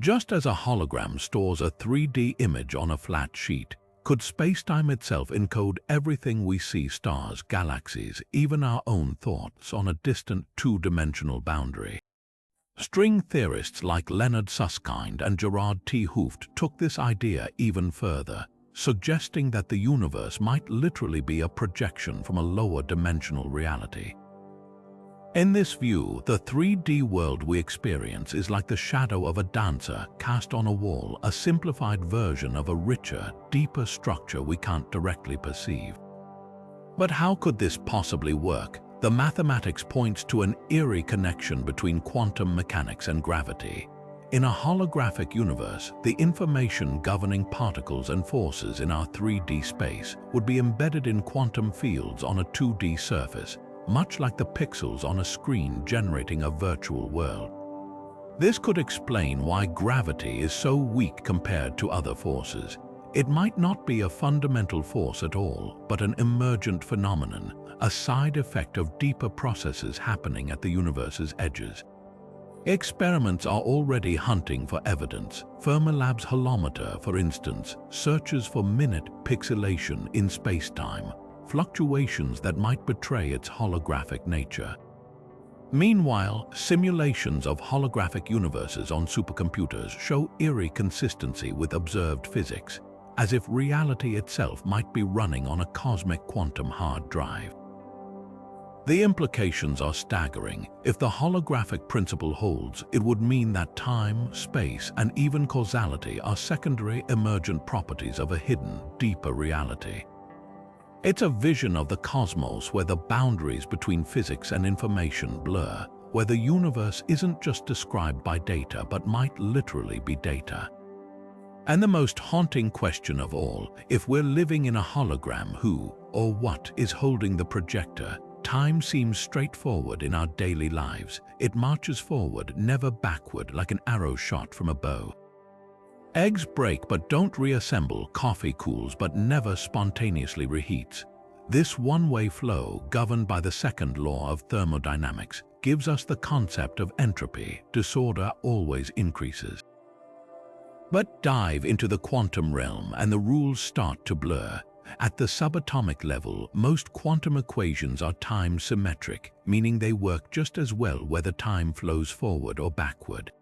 Speaker 1: Just as a hologram stores a 3D image on a flat sheet, could spacetime itself encode everything we see, stars, galaxies, even our own thoughts, on a distant two-dimensional boundary? String theorists like Leonard Susskind and Gerard T. Hooft took this idea even further, suggesting that the universe might literally be a projection from a lower dimensional reality. In this view, the 3D world we experience is like the shadow of a dancer cast on a wall, a simplified version of a richer, deeper structure we can't directly perceive. But how could this possibly work? The mathematics points to an eerie connection between quantum mechanics and gravity. In a holographic universe, the information governing particles and forces in our 3D space would be embedded in quantum fields on a 2D surface, much like the pixels on a screen generating a virtual world. This could explain why gravity is so weak compared to other forces. It might not be a fundamental force at all, but an emergent phenomenon, a side effect of deeper processes happening at the universe's edges. Experiments are already hunting for evidence. Fermilab's holometer, for instance, searches for minute pixelation in space-time, fluctuations that might betray its holographic nature. Meanwhile, simulations of holographic universes on supercomputers show eerie consistency with observed physics, as if reality itself might be running on a cosmic quantum hard drive. The implications are staggering. If the holographic principle holds, it would mean that time, space, and even causality are secondary emergent properties of a hidden, deeper reality. It's a vision of the cosmos where the boundaries between physics and information blur, where the universe isn't just described by data but might literally be data. And the most haunting question of all, if we're living in a hologram, who or what is holding the projector? Time seems straightforward in our daily lives. It marches forward, never backward, like an arrow shot from a bow. Eggs break but don't reassemble, coffee cools but never spontaneously reheats. This one-way flow, governed by the second law of thermodynamics, gives us the concept of entropy. Disorder always increases. But dive into the quantum realm and the rules start to blur. At the subatomic level, most quantum equations are time-symmetric, meaning they work just as well whether time flows forward or backward.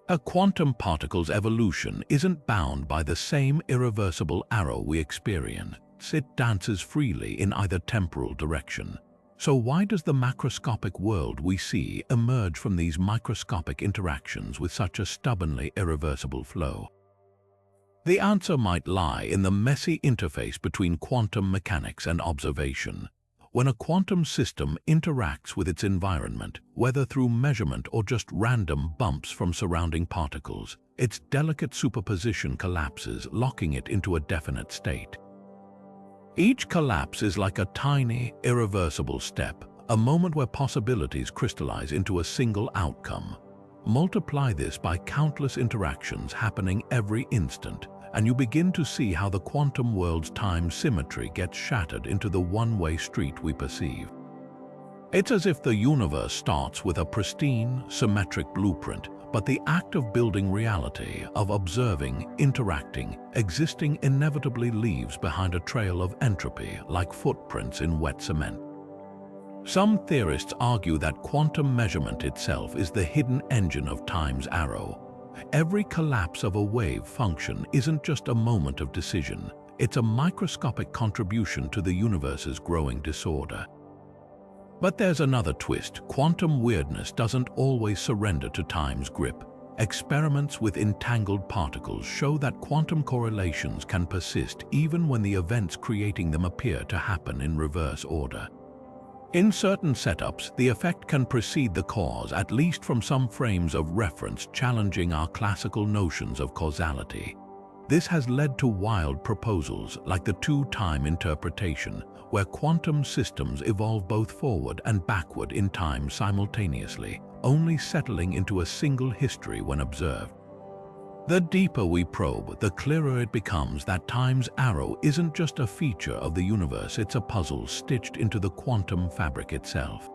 Speaker 1: A quantum particle's evolution isn't bound by the same irreversible arrow we experience. It dances freely in either temporal direction. So why does the macroscopic world we see emerge from these microscopic interactions with such a stubbornly irreversible flow? The answer might lie in the messy interface between quantum mechanics and observation. When a quantum system interacts with its environment, whether through measurement or just random bumps from surrounding particles, its delicate superposition collapses, locking it into a definite state. Each collapse is like a tiny, irreversible step, a moment where possibilities crystallize into a single outcome. Multiply this by countless interactions happening every instant, and you begin to see how the quantum world's time symmetry gets shattered into the one-way street we perceive. It's as if the universe starts with a pristine, symmetric blueprint, but the act of building reality, of observing, interacting, existing inevitably leaves behind a trail of entropy like footprints in wet cement. Some theorists argue that quantum measurement itself is the hidden engine of time's arrow. Every collapse of a wave function isn't just a moment of decision, it's a microscopic contribution to the universe's growing disorder. But there's another twist. Quantum weirdness doesn't always surrender to time's grip. Experiments with entangled particles show that quantum correlations can persist even when the events creating them appear to happen in reverse order. In certain setups, the effect can precede the cause, at least from some frames of reference challenging our classical notions of causality. This has led to wild proposals like the two-time interpretation, where quantum systems evolve both forward and backward in time simultaneously, only settling into a single history when observed. The deeper we probe, the clearer it becomes that time's arrow isn't just a feature of the universe, it's a puzzle stitched into the quantum fabric itself.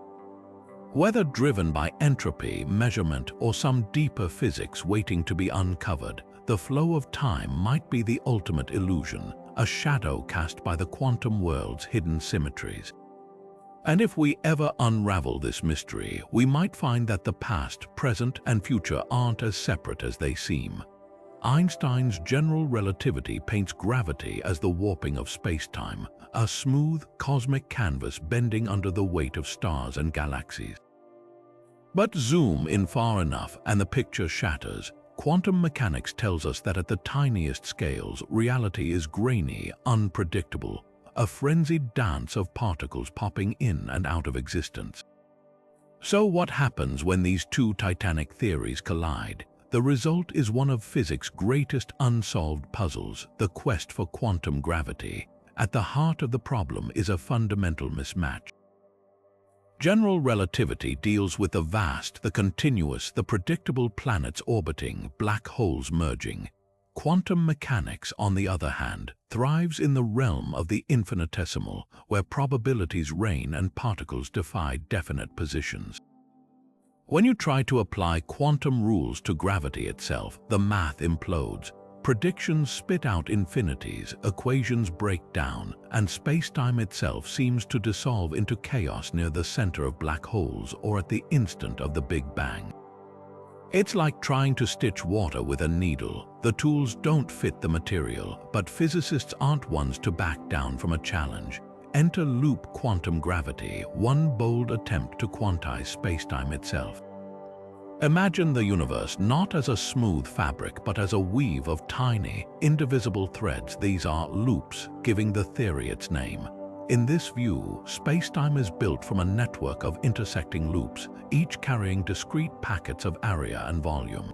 Speaker 1: Whether driven by entropy, measurement, or some deeper physics waiting to be uncovered, the flow of time might be the ultimate illusion, a shadow cast by the quantum world's hidden symmetries. And if we ever unravel this mystery, we might find that the past, present, and future aren't as separate as they seem. Einstein's general relativity paints gravity as the warping of space-time, a smooth, cosmic canvas bending under the weight of stars and galaxies. But zoom in far enough and the picture shatters. Quantum mechanics tells us that at the tiniest scales, reality is grainy, unpredictable, a frenzied dance of particles popping in and out of existence. So what happens when these two titanic theories collide? The result is one of physics' greatest unsolved puzzles, the quest for quantum gravity. At the heart of the problem is a fundamental mismatch. General relativity deals with the vast, the continuous, the predictable planets orbiting, black holes merging. Quantum mechanics, on the other hand, thrives in the realm of the infinitesimal, where probabilities reign and particles defy definite positions. When you try to apply quantum rules to gravity itself, the math implodes. Predictions spit out infinities, equations break down, and space-time itself seems to dissolve into chaos near the center of black holes or at the instant of the Big Bang. It's like trying to stitch water with a needle. The tools don't fit the material, but physicists aren't ones to back down from a challenge. Enter loop quantum gravity, one bold attempt to quantize space-time itself. Imagine the universe not as a smooth fabric, but as a weave of tiny, indivisible threads. These are loops, giving the theory its name. In this view, space-time is built from a network of intersecting loops, each carrying discrete packets of area and volume.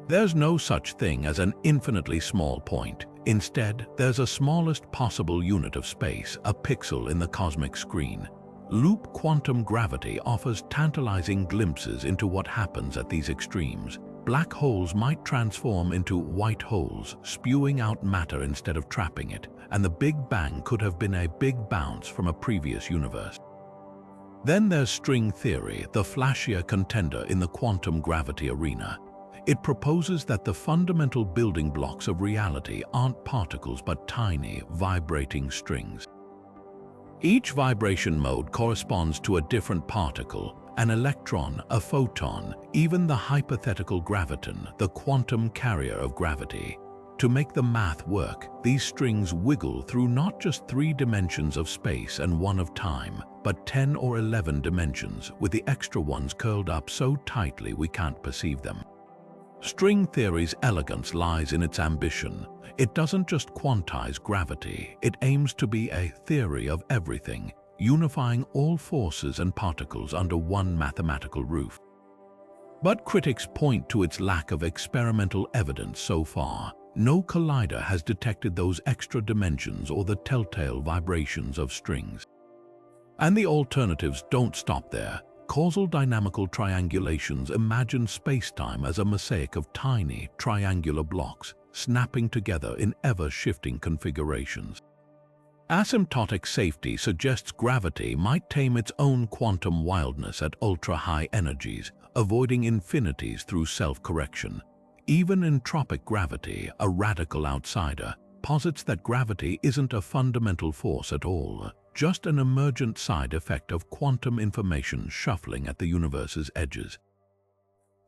Speaker 1: There's no such thing as an infinitely small point. Instead, there's a smallest possible unit of space, a pixel in the cosmic screen. Loop quantum gravity offers tantalizing glimpses into what happens at these extremes. Black holes might transform into white holes, spewing out matter instead of trapping it, and the Big Bang could have been a big bounce from a previous universe. Then there's string theory, the flashier contender in the quantum gravity arena. It proposes that the fundamental building blocks of reality aren't particles but tiny, vibrating strings. Each vibration mode corresponds to a different particle, an electron, a photon, even the hypothetical graviton, the quantum carrier of gravity. To make the math work, these strings wiggle through not just 3 dimensions of space and 1 of time, but 10 or 11 dimensions, with the extra ones curled up so tightly we can't perceive them. String theory's elegance lies in its ambition. It doesn't just quantize gravity, it aims to be a theory of everything, unifying all forces and particles under one mathematical roof. But critics point to its lack of experimental evidence so far. No collider has detected those extra dimensions or the telltale vibrations of strings. And the alternatives don't stop there. Causal dynamical triangulations imagine spacetime as a mosaic of tiny, triangular blocks, snapping together in ever-shifting configurations. Asymptotic safety suggests gravity might tame its own quantum wildness at ultra-high energies, avoiding infinities through self-correction. Even entropic gravity, a radical outsider, posits that gravity isn't a fundamental force at all, just an emergent side effect of quantum information shuffling at the universe's edges.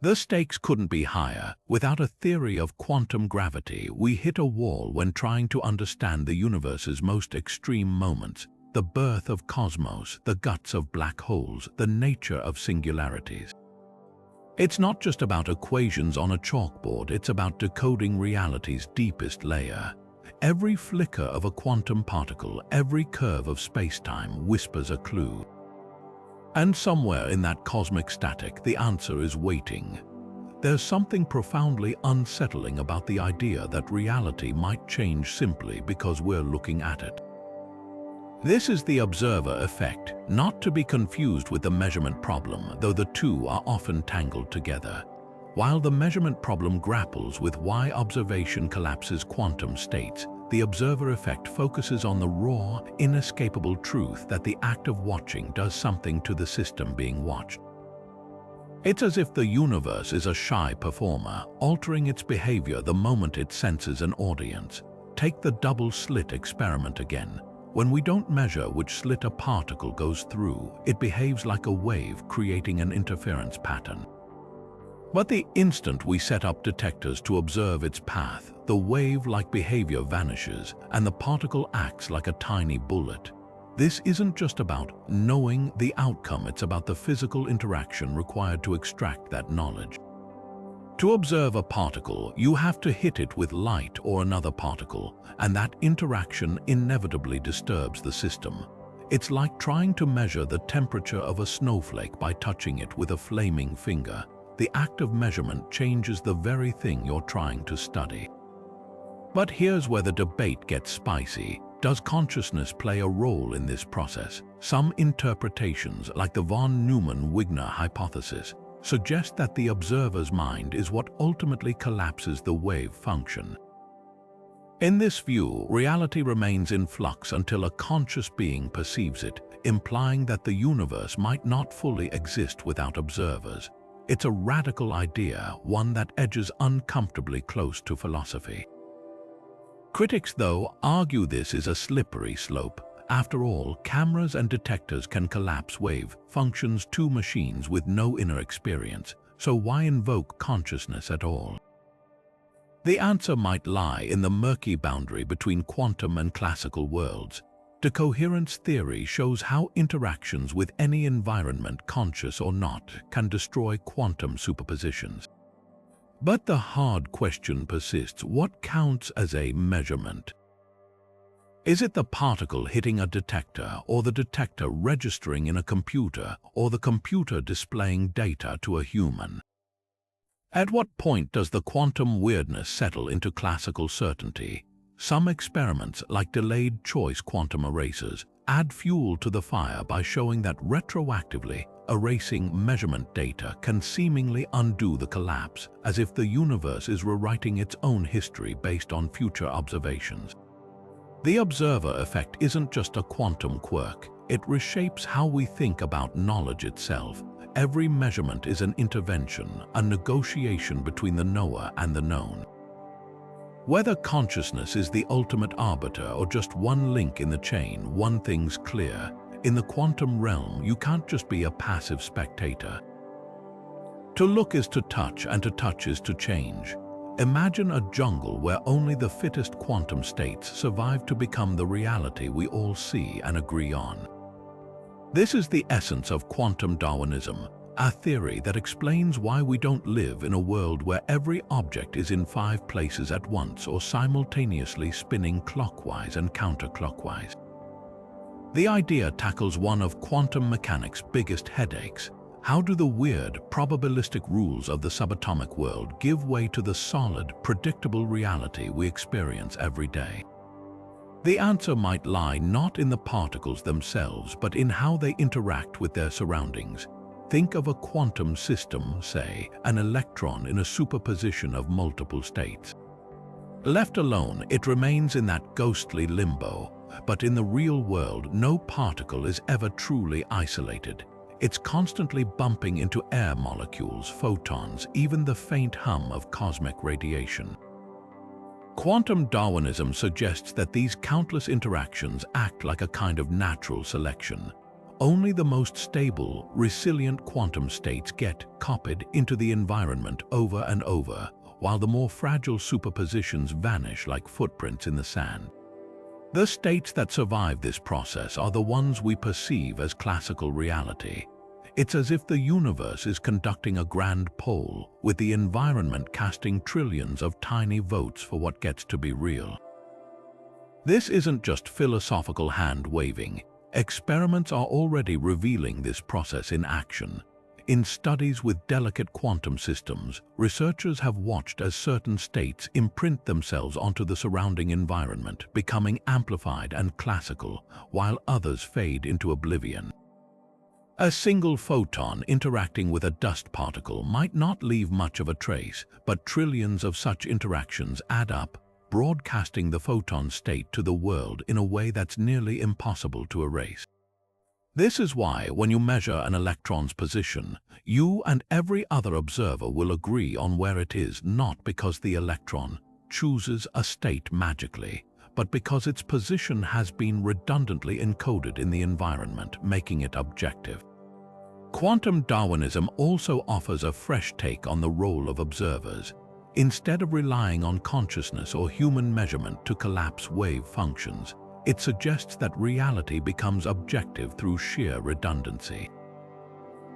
Speaker 1: The stakes couldn't be higher. Without a theory of quantum gravity, we hit a wall when trying to understand the universe's most extreme moments: the birth of cosmos, the guts of black holes, the nature of singularities. It's not just about equations on a chalkboard, it's about decoding reality's deepest layer. Every flicker of a quantum particle, every curve of space-time whispers a clue. And somewhere in that cosmic static, the answer is waiting. There's something profoundly unsettling about the idea that reality might change simply because we're looking at it. This is the observer effect, not to be confused with the measurement problem, though the two are often tangled together. While the measurement problem grapples with why observation collapses quantum states, the observer effect focuses on the raw, inescapable truth that the act of watching does something to the system being watched. It's as if the universe is a shy performer, altering its behavior the moment it senses an audience. Take the double-slit experiment again. When we don't measure which slit a particle goes through, it behaves like a wave, creating an interference pattern. But the instant we set up detectors to observe its path, the wave-like behavior vanishes and the particle acts like a tiny bullet. This isn't just about knowing the outcome, it's about the physical interaction required to extract that knowledge. To observe a particle, you have to hit it with light or another particle, and that interaction inevitably disturbs the system. It's like trying to measure the temperature of a snowflake by touching it with a flaming finger. The act of measurement changes the very thing you're trying to study. But here's where the debate gets spicy. Does consciousness play a role in this process? Some interpretations, like the von Neumann-Wigner hypothesis, suggest that the observer's mind is what ultimately collapses the wave function. In this view, reality remains in flux until a conscious being perceives it, implying that the universe might not fully exist without observers. It's a radical idea, one that edges uncomfortably close to philosophy. Critics, though, argue this is a slippery slope. After all, cameras and detectors can collapse wave functions to machines with no inner experience, so why invoke consciousness at all? The answer might lie in the murky boundary between quantum and classical worlds. Decoherence theory shows how interactions with any environment, conscious or not, can destroy quantum superpositions. But the hard question persists: what counts as a measurement? Is it the particle hitting a detector, or the detector registering in a computer, or the computer displaying data to a human? At what point does the quantum weirdness settle into classical certainty? Some experiments, like delayed choice quantum erasers, add fuel to the fire by showing that retroactively erasing measurement data can seemingly undo the collapse, as if the universe is rewriting its own history based on future observations. The observer effect isn't just a quantum quirk, it reshapes how we think about knowledge itself. Every measurement is an intervention, a negotiation between the knower and the known. Whether consciousness is the ultimate arbiter or just one link in the chain, one thing's clear: in the quantum realm, you can't just be a passive spectator. To look is to touch, and to touch is to change. Imagine a jungle where only the fittest quantum states survive to become the reality we all see and agree on. This is the essence of quantum Darwinism, a theory that explains why we don't live in a world where every object is in 5 places at once or simultaneously spinning clockwise and counterclockwise. The idea tackles one of quantum mechanics' biggest headaches. How do the weird, probabilistic rules of the subatomic world give way to the solid, predictable reality we experience every day? The answer might lie not in the particles themselves, but in how they interact with their surroundings. Think of a quantum system, say, an electron in a superposition of multiple states. Left alone, it remains in that ghostly limbo, but in the real world, no particle is ever truly isolated. It's constantly bumping into air molecules, photons, even the faint hum of cosmic radiation. Quantum Darwinism suggests that these countless interactions act like a kind of natural selection. Only the most stable, resilient quantum states get copied into the environment over and over, while the more fragile superpositions vanish like footprints in the sand. The states that survive this process are the ones we perceive as classical reality. It's as if the universe is conducting a grand poll, with the environment casting trillions of tiny votes for what gets to be real. This isn't just philosophical hand-waving. Experiments are already revealing this process in action. In studies with delicate quantum systems, researchers have watched as certain states imprint themselves onto the surrounding environment, becoming amplified and classical, while others fade into oblivion. A single photon interacting with a dust particle might not leave much of a trace, but trillions of such interactions add up, broadcasting the photon state to the world in a way that's nearly impossible to erase. This is why, when you measure an electron's position, you and every other observer will agree on where it is, not because the electron chooses a state magically, but because its position has been redundantly encoded in the environment, making it objective. Quantum Darwinism also offers a fresh take on the role of observers. Instead of relying on consciousness or human measurement to collapse wave functions, it suggests that reality becomes objective through sheer redundancy.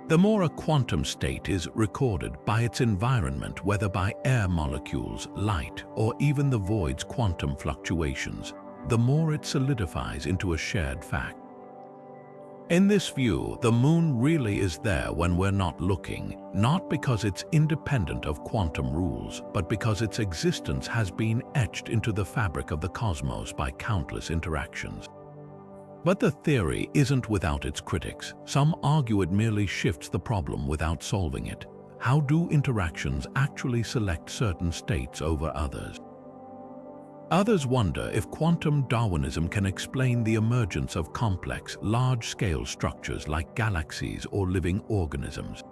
Speaker 1: The more a quantum state is recorded by its environment, whether by air molecules, light, or even the void's quantum fluctuations, the more it solidifies into a shared fact. In this view, the moon really is there when we're not looking, not because it's independent of quantum rules, but because its existence has been etched into the fabric of the cosmos by countless interactions. But the theory isn't without its critics. Some argue it merely shifts the problem without solving it. How do interactions actually select certain states over others? Others wonder if quantum Darwinism can explain the emergence of complex, large-scale structures like galaxies or living organisms.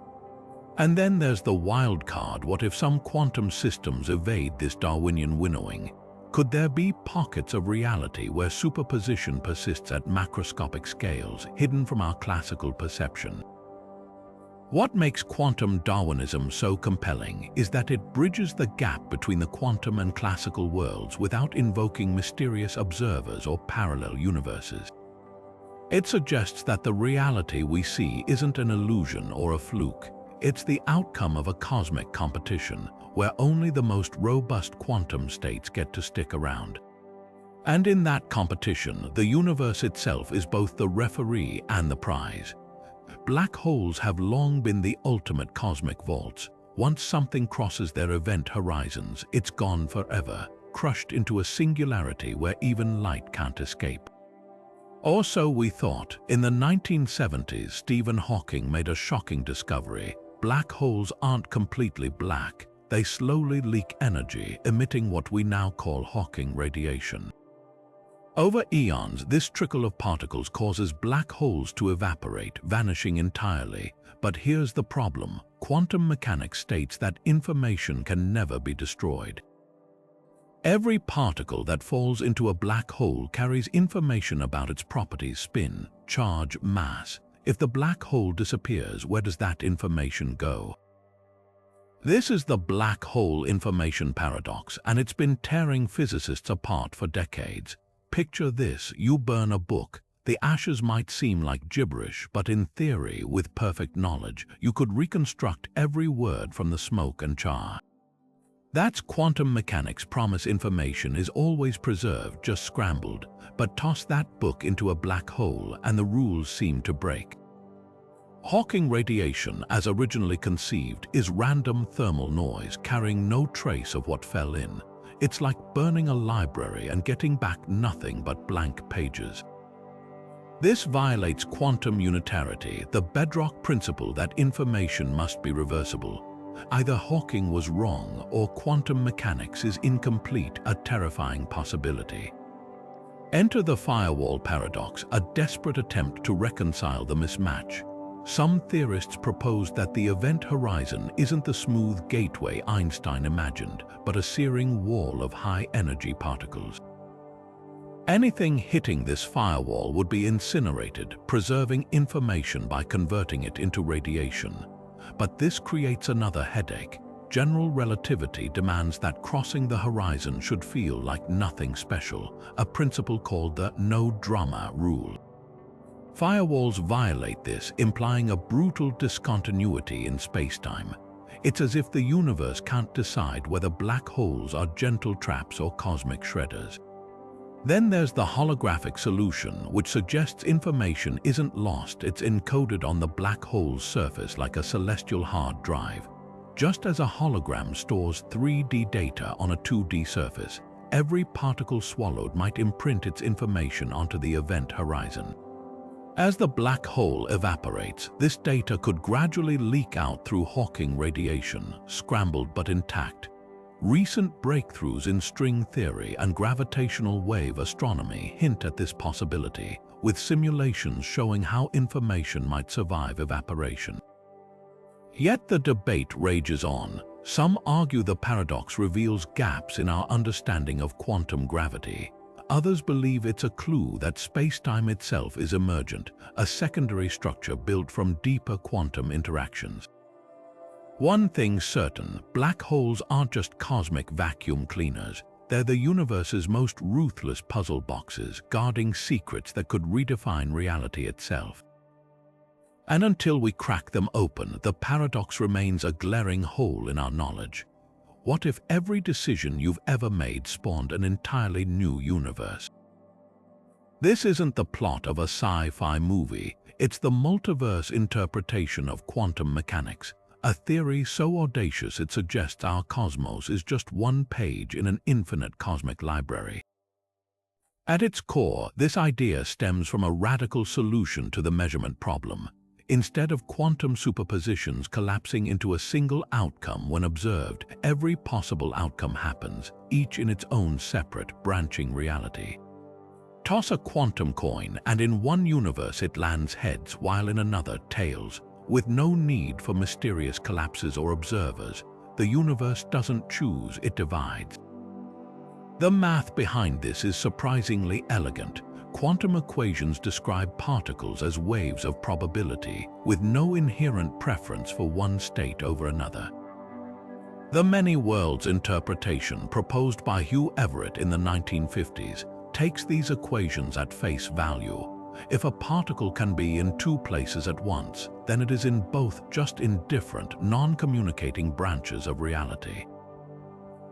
Speaker 1: And then there's the wild card: what if some quantum systems evade this Darwinian winnowing? Could there be pockets of reality where superposition persists at macroscopic scales, hidden from our classical perception? What makes quantum Darwinism so compelling is that it bridges the gap between the quantum and classical worlds without invoking mysterious observers or parallel universes. It suggests that the reality we see isn't an illusion or a fluke. It's the outcome of a cosmic competition where only the most robust quantum states get to stick around. And in that competition, the universe itself is both the referee and the prize. Black holes have long been the ultimate cosmic vaults. Once something crosses their event horizons, it's gone forever, crushed into a singularity where even light can't escape. Or so we thought. In the 1970s, Stephen Hawking made a shocking discovery. Black holes aren't completely black. They slowly leak energy, emitting what we now call Hawking radiation. Over eons, this trickle of particles causes black holes to evaporate, vanishing entirely. But here's the problem: quantum mechanics states that information can never be destroyed. Every particle that falls into a black hole carries information about its properties: spin, charge, mass. If the black hole disappears, where does that information go? This is the black hole information paradox, and it's been tearing physicists apart for decades. Picture this: you burn a book. The ashes might seem like gibberish, but in theory, with perfect knowledge, you could reconstruct every word from the smoke and char. That's quantum mechanics. Promise information is always preserved, just scrambled. But toss that book into a black hole and the rules seem to break. Hawking radiation, as originally conceived, is random thermal noise carrying no trace of what fell in. It's like burning a library and getting back nothing but blank pages. This violates quantum unitarity, the bedrock principle that information must be reversible. Either Hawking was wrong or quantum mechanics is incomplete, a terrifying possibility. Enter the firewall paradox, a desperate attempt to reconcile the mismatch. Some theorists propose that the event horizon isn't the smooth gateway Einstein imagined, but a searing wall of high-energy particles. Anything hitting this firewall would be incinerated, preserving information by converting it into radiation. But this creates another headache. General relativity demands that crossing the horizon should feel like nothing special, a principle called the no-drama rule. Firewalls violate this, implying a brutal discontinuity in spacetime. It's as if the universe can't decide whether black holes are gentle traps or cosmic shredders. Then there's the holographic solution, which suggests information isn't lost, it's encoded on the black hole's surface like a celestial hard drive. Just as a hologram stores 3D data on a 2D surface, every particle swallowed might imprint its information onto the event horizon. As the black hole evaporates, this data could gradually leak out through Hawking radiation, scrambled but intact. Recent breakthroughs in string theory and gravitational wave astronomy hint at this possibility, with simulations showing how information might survive evaporation. Yet the debate rages on. Some argue the paradox reveals gaps in our understanding of quantum gravity. Others believe it's a clue that spacetime itself is emergent, a secondary structure built from deeper quantum interactions. One thing's certain, black holes aren't just cosmic vacuum cleaners. They're the universe's most ruthless puzzle boxes, guarding secrets that could redefine reality itself. And until we crack them open, the paradox remains a glaring hole in our knowledge. What if every decision you've ever made spawned an entirely new universe? This isn't the plot of a sci-fi movie, it's the multiverse interpretation of quantum mechanics, a theory so audacious it suggests our cosmos is just one page in an infinite cosmic library. At its core, this idea stems from a radical solution to the measurement problem. Instead of quantum superpositions collapsing into a single outcome when observed, every possible outcome happens, each in its own separate, branching reality. Toss a quantum coin, and in one universe it lands heads, while in another tails. With no need for mysterious collapses or observers, the universe doesn't choose, it divides. The math behind this is surprisingly elegant. Quantum equations describe particles as waves of probability, with no inherent preference for one state over another. The many worlds interpretation proposed by Hugh Everett in the 1950s takes these equations at face value. If a particle can be in two places at once, then it is in both, just in different, non-communicating branches of reality.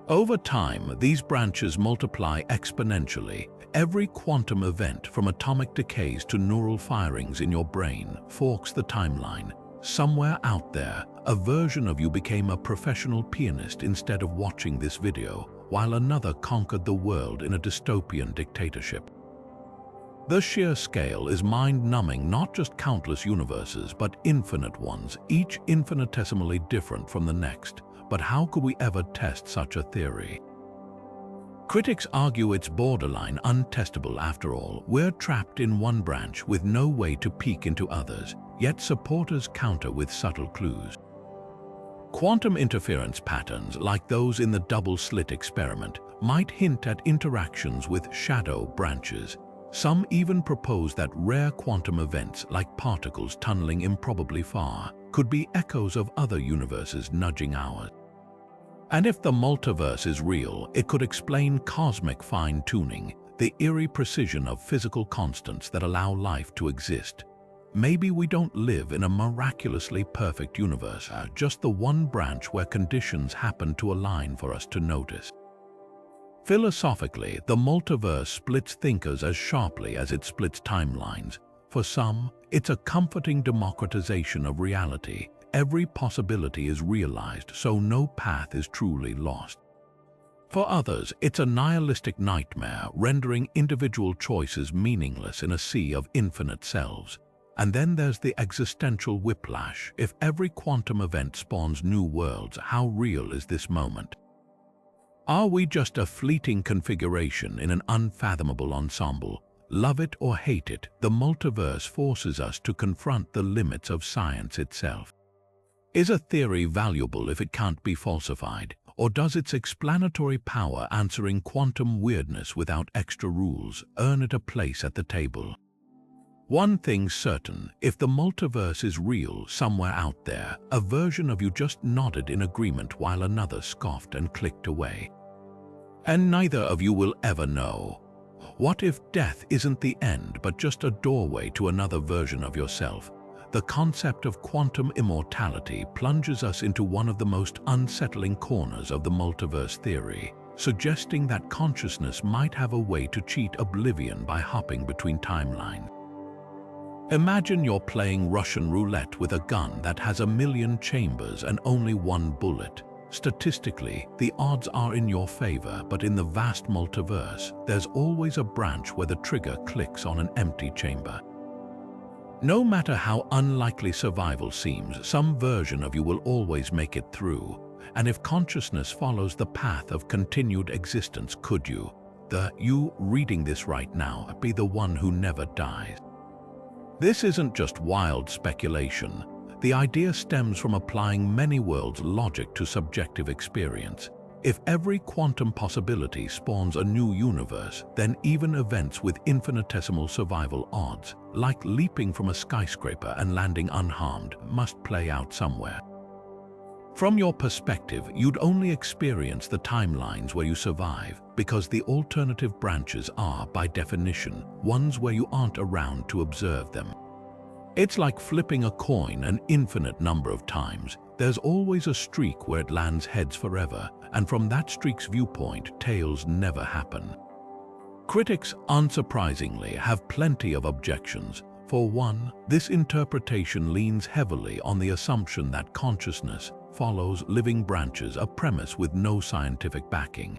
Speaker 1: Over time, these branches multiply exponentially. Every quantum event, from atomic decays to neural firings in your brain, forks the timeline. Somewhere out there, a version of you became a professional pianist instead of watching this video, while another conquered the world in a dystopian dictatorship. The sheer scale is mind-numbing, not just countless universes, but infinite ones, each infinitesimally different from the next. But how could we ever test such a theory? Critics argue it's borderline untestable after all. We're trapped in one branch with no way to peek into others, yet supporters counter with subtle clues. Quantum interference patterns, like those in the double-slit experiment, might hint at interactions with shadow branches. Some even propose that rare quantum events, like particles tunneling improbably far, could be echoes of other universes nudging ours. And if the multiverse is real, it could explain cosmic fine-tuning, the eerie precision of physical constants that allow life to exist. Maybe we don't live in a miraculously perfect universe, just the one branch where conditions happen to align for us to notice. Philosophically, the multiverse splits thinkers as sharply as it splits timelines. For some, it's a comforting democratization of reality. Every possibility is realized, so no path is truly lost. For others, it's a nihilistic nightmare, rendering individual choices meaningless in a sea of infinite selves. And then there's the existential whiplash. If every quantum event spawns new worlds, how real is this moment? Are we just a fleeting configuration in an unfathomable ensemble? Love it or hate it, the multiverse forces us to confront the limits of science itself. Is a theory valuable if it can't be falsified? Or does its explanatory power, answering quantum weirdness without extra rules, earn it a place at the table? One thing's certain, if the multiverse is real somewhere out there, a version of you just nodded in agreement while another scoffed and clicked away. And neither of you will ever know. What if death isn't the end but just a doorway to another version of yourself? The concept of quantum immortality plunges us into one of the most unsettling corners of the multiverse theory, suggesting that consciousness might have a way to cheat oblivion by hopping between timelines. Imagine you're playing Russian roulette with a gun that has 1,000,000 chambers and only one bullet. Statistically, the odds are in your favor, but in the vast multiverse, there's always a branch where the trigger clicks on an empty chamber. No matter how unlikely survival seems, some version of you will always make it through. And if consciousness follows the path of continued existence, could you reading this right now, be the one who never dies? This isn't just wild speculation. The idea stems from applying many worlds' logic to subjective experience. If every quantum possibility spawns a new universe, then even events with infinitesimal survival odds, like leaping from a skyscraper and landing unharmed, must play out somewhere. From your perspective, you'd only experience the timelines where you survive, because the alternative branches are, by definition, ones where you aren't around to observe them. It's like flipping a coin an infinite number of times. There's always a streak where it lands heads forever, and from that streak's viewpoint, tails never happen. Critics, unsurprisingly, have plenty of objections. For one, this interpretation leans heavily on the assumption that consciousness follows living branches, a premise with no scientific backing.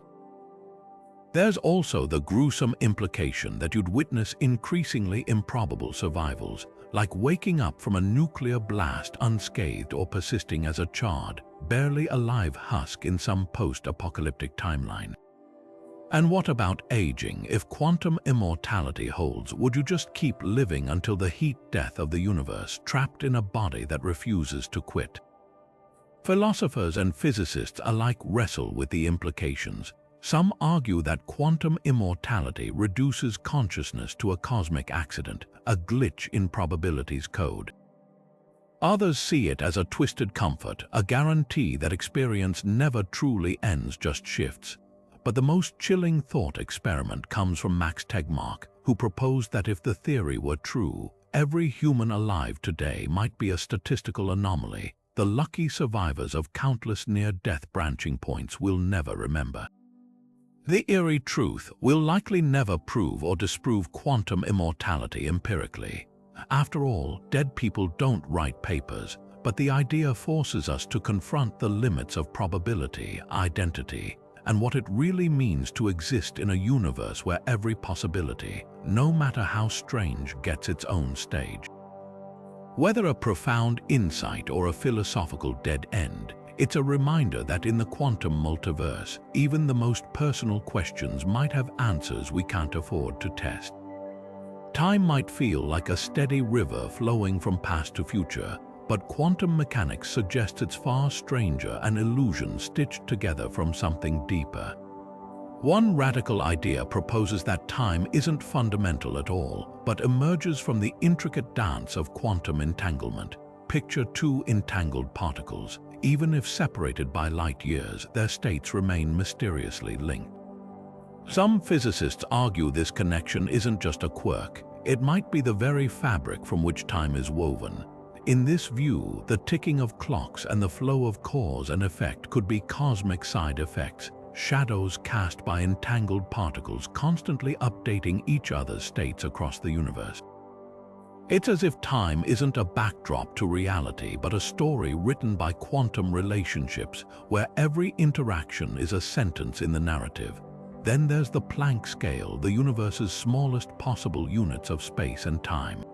Speaker 1: There's also the gruesome implication that you'd witness increasingly improbable survivals, like waking up from a nuclear blast unscathed or persisting as a charred, barely alive husk in some post-apocalyptic timeline. And what about aging? If quantum immortality holds, would you just keep living until the heat death of the universe, trapped in a body that refuses to quit? Philosophers and physicists alike wrestle with the implications. Some argue that quantum immortality reduces consciousness to a cosmic accident, a glitch in probability's code. Others see it as a twisted comfort, a guarantee that experience never truly ends, just shifts. But the most chilling thought experiment comes from Max Tegmark, who proposed that if the theory were true, every human alive today might be a statistical anomaly. The lucky survivors of countless near-death branching points will never remember. The eerie truth: will likely never prove or disprove quantum immortality empirically. After all, dead people don't write papers, but the idea forces us to confront the limits of probability, identity, and what it really means to exist in a universe where every possibility, no matter how strange, gets its own stage. Whether a profound insight or a philosophical dead end, it's a reminder that in the quantum multiverse, even the most personal questions might have answers we can't afford to test. Time might feel like a steady river flowing from past to future, but quantum mechanics suggests it's far stranger, an illusion stitched together from something deeper. One radical idea proposes that time isn't fundamental at all, but emerges from the intricate dance of quantum entanglement. Picture two entangled particles. Even if separated by light years, their states remain mysteriously linked. Some physicists argue this connection isn't just a quirk, it might be the very fabric from which time is woven. In this view, the ticking of clocks and the flow of cause and effect could be cosmic side effects, shadows cast by entangled particles constantly updating each other's states across the universe. It's as if time isn't a backdrop to reality, but a story written by quantum relationships where every interaction is a sentence in the narrative. Then there's the Planck scale, the universe's smallest possible units of space and time.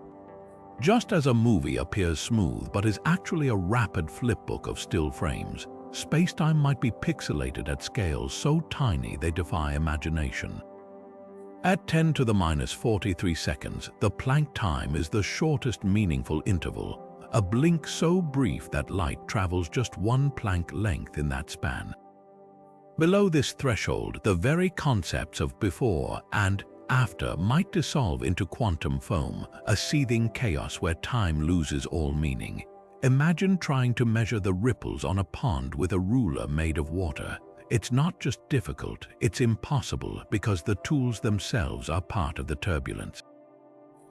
Speaker 1: Just as a movie appears smooth but is actually a rapid flipbook of still frames, space-time might be pixelated at scales so tiny they defy imagination. At 10 to the minus 43 seconds, the Planck time is the shortest meaningful interval, a blink so brief that light travels just one Planck length in that span. Below this threshold, the very concepts of before and after might dissolve into quantum foam, a seething chaos where time loses all meaning. Imagine trying to measure the ripples on a pond with a ruler made of water. It's not just difficult, it's impossible because the tools themselves are part of the turbulence.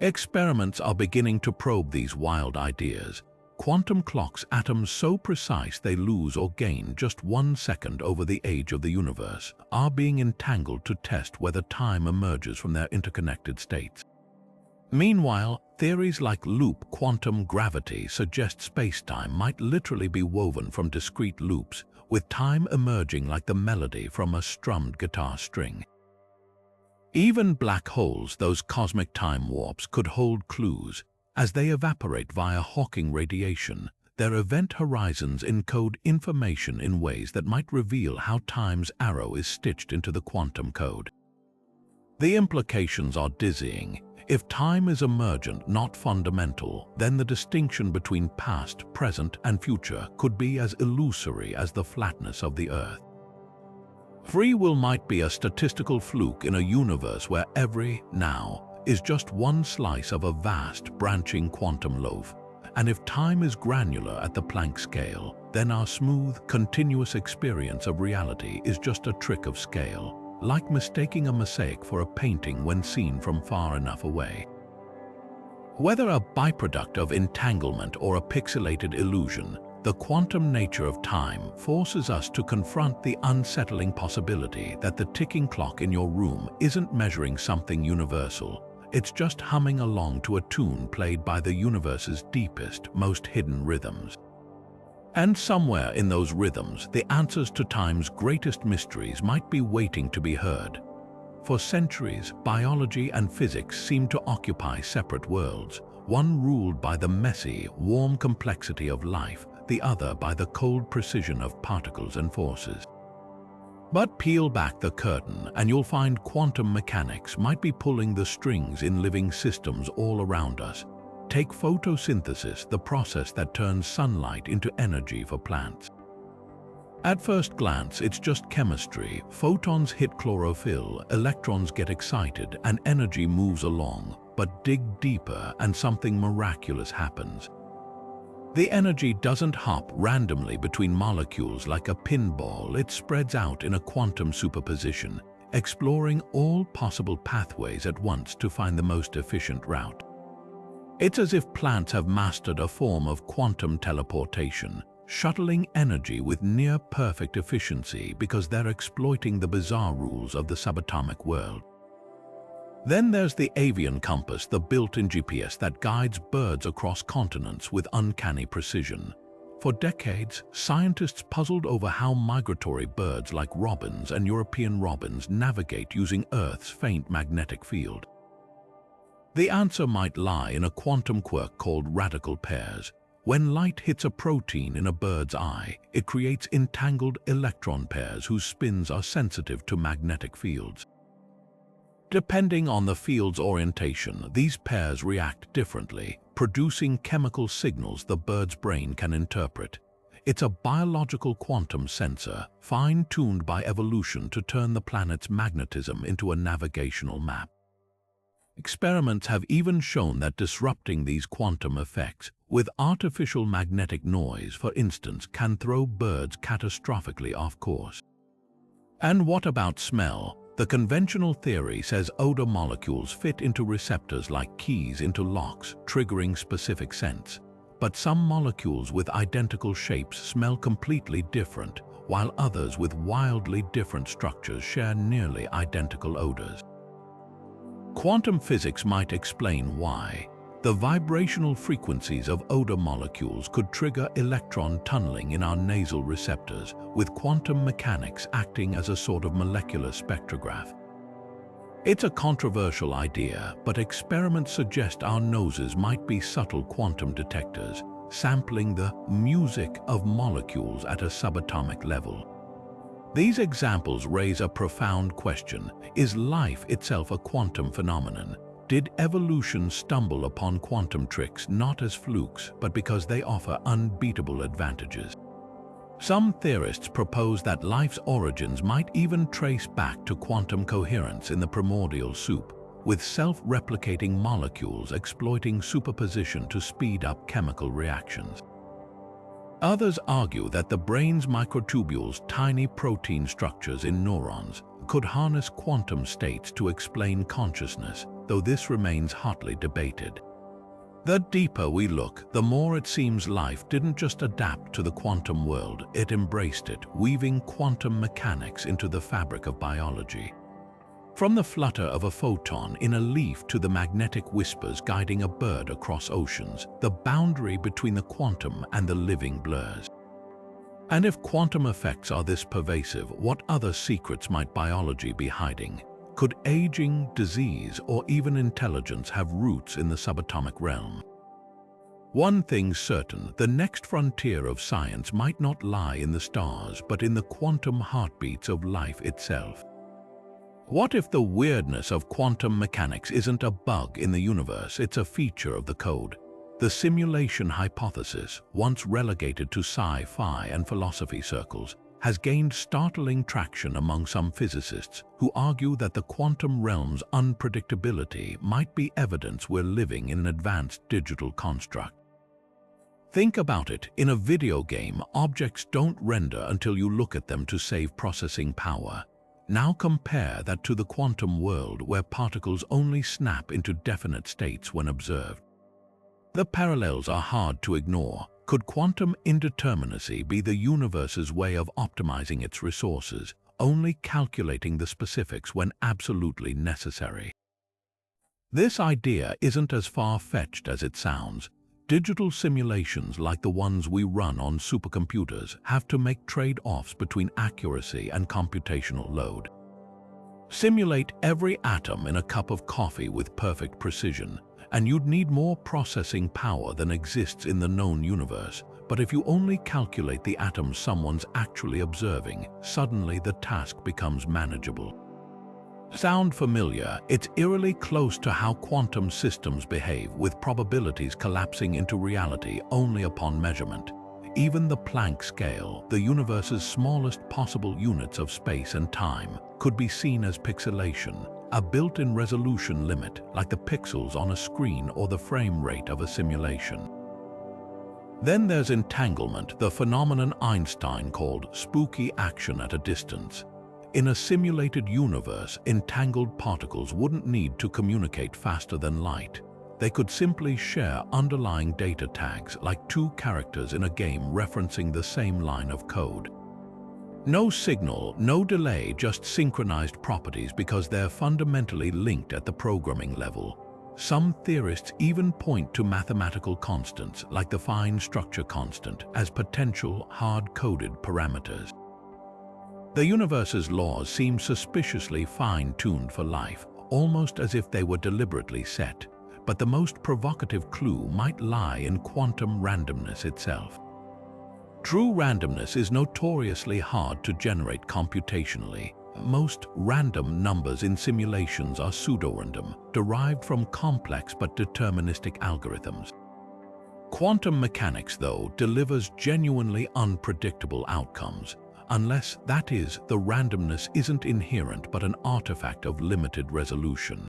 Speaker 1: Experiments are beginning to probe these wild ideas. Quantum clocks atoms so precise they lose or gain just 1 second over the age of the universe are being entangled to test whether time emerges from their interconnected states. Meanwhile, theories like loop quantum gravity suggest space-time might literally be woven from discrete loops, with time emerging like the melody from a strummed guitar string. Even black holes, those cosmic time warps, could hold clues. As they evaporate via Hawking radiation, their event horizons encode information in ways that might reveal how time's arrow is stitched into the quantum code. The implications are dizzying. If time is emergent, not fundamental, then the distinction between past, present, and future could be as illusory as the flatness of the Earth. Free will might be a statistical fluke in a universe where every now is just one slice of a vast, branching quantum loaf. And if time is granular at the Planck scale, then our smooth, continuous experience of reality is just a trick of scale, like mistaking a mosaic for a painting when seen from far enough away. Whether a byproduct of entanglement or a pixelated illusion, the quantum nature of time forces us to confront the unsettling possibility that the ticking clock in your room isn't measuring something universal. It's just humming along to a tune played by the universe's deepest, most hidden rhythms. And somewhere in those rhythms, the answers to time's greatest mysteries might be waiting to be heard. For centuries, biology and physics seemed to occupy separate worlds, one ruled by the messy, warm complexity of life, the other by the cold precision of particles and forces. But peel back the curtain and you'll find quantum mechanics might be pulling the strings in living systems all around us. Take photosynthesis, the process that turns sunlight into energy for plants. At first glance, it's just chemistry. Photons hit chlorophyll, electrons get excited, and energy moves along. But dig deeper and something miraculous happens. The energy doesn't hop randomly between molecules like a pinball. It spreads out in a quantum superposition, exploring all possible pathways at once to find the most efficient route. It's as if plants have mastered a form of quantum teleportation, shuttling energy with near-perfect efficiency because they're exploiting the bizarre rules of the subatomic world. Then there's the avian compass, the built-in GPS that guides birds across continents with uncanny precision. For decades, scientists puzzled over how migratory birds like robins and European robins navigate using Earth's faint magnetic field. The answer might lie in a quantum quirk called radical pairs. When light hits a protein in a bird's eye, it creates entangled electron pairs whose spins are sensitive to magnetic fields. Depending on the field's orientation, these pairs react differently, producing chemical signals the bird's brain can interpret. It's a biological quantum sensor, fine-tuned by evolution to turn the planet's magnetism into a navigational map. Experiments have even shown that disrupting these quantum effects with artificial magnetic noise, for instance, can throw birds catastrophically off course. And what about smell? The conventional theory says odor molecules fit into receptors like keys into locks, triggering specific scents. But some molecules with identical shapes smell completely different, while others with wildly different structures share nearly identical odors. Quantum physics might explain why. The vibrational frequencies of odor molecules could trigger electron tunneling in our nasal receptors, with quantum mechanics acting as a sort of molecular spectrograph. It's a controversial idea, but experiments suggest our noses might be subtle quantum detectors, sampling the music of molecules at a subatomic level. These examples raise a profound question. Is life itself a quantum phenomenon? Did evolution stumble upon quantum tricks not as flukes, but because they offer unbeatable advantages? Some theorists propose that life's origins might even trace back to quantum coherence in the primordial soup, with self-replicating molecules exploiting superposition to speed up chemical reactions. Others argue that the brain's microtubules, tiny protein structures in neurons, could harness quantum states to explain consciousness, though this remains hotly debated. The deeper we look, the more it seems life didn't just adapt to the quantum world, it embraced it, weaving quantum mechanics into the fabric of biology. From the flutter of a photon in a leaf to the magnetic whispers guiding a bird across oceans, the boundary between the quantum and the living blurs. And if quantum effects are this pervasive, what other secrets might biology be hiding? Could aging, disease, or even intelligence have roots in the subatomic realm? One thing's certain, the next frontier of science might not lie in the stars, but in the quantum heartbeats of life itself. What if the weirdness of quantum mechanics isn't a bug in the universe, it's a feature of the code? The simulation hypothesis, once relegated to sci-fi and philosophy circles, has gained startling traction among some physicists who argue that the quantum realm's unpredictability might be evidence we're living in an advanced digital construct. Think about it, in a video game, objects don't render until you look at them to save processing power. Now compare that to the quantum world where particles only snap into definite states when observed. The parallels are hard to ignore. Could quantum indeterminacy be the universe's way of optimizing its resources, only calculating the specifics when absolutely necessary? This idea isn't as far-fetched as it sounds. Digital simulations like the ones we run on supercomputers have to make trade-offs between accuracy and computational load. Simulate every atom in a cup of coffee with perfect precision, and you'd need more processing power than exists in the known universe. But if you only calculate the atoms someone's actually observing, suddenly the task becomes manageable. Sound familiar? It's eerily close to how quantum systems behave, with probabilities collapsing into reality only upon measurement. Even the Planck scale, the universe's smallest possible units of space and time, could be seen as pixelation, a built-in resolution limit like the pixels on a screen or the frame rate of a simulation. Then there's entanglement, the phenomenon Einstein called spooky action at a distance. In a simulated universe, entangled particles wouldn't need to communicate faster than light. They could simply share underlying data tags like two characters in a game referencing the same line of code. No signal, no delay, just synchronized properties because they're fundamentally linked at the programming level. Some theorists even point to mathematical constants like the fine structure constant as potential hard-coded parameters. The universe's laws seem suspiciously fine-tuned for life, almost as if they were deliberately set. But the most provocative clue might lie in quantum randomness itself. True randomness is notoriously hard to generate computationally. Most random numbers in simulations are pseudorandom, derived from complex but deterministic algorithms. Quantum mechanics, though, delivers genuinely unpredictable outcomes, unless, that is, the randomness isn't inherent but an artifact of limited resolution.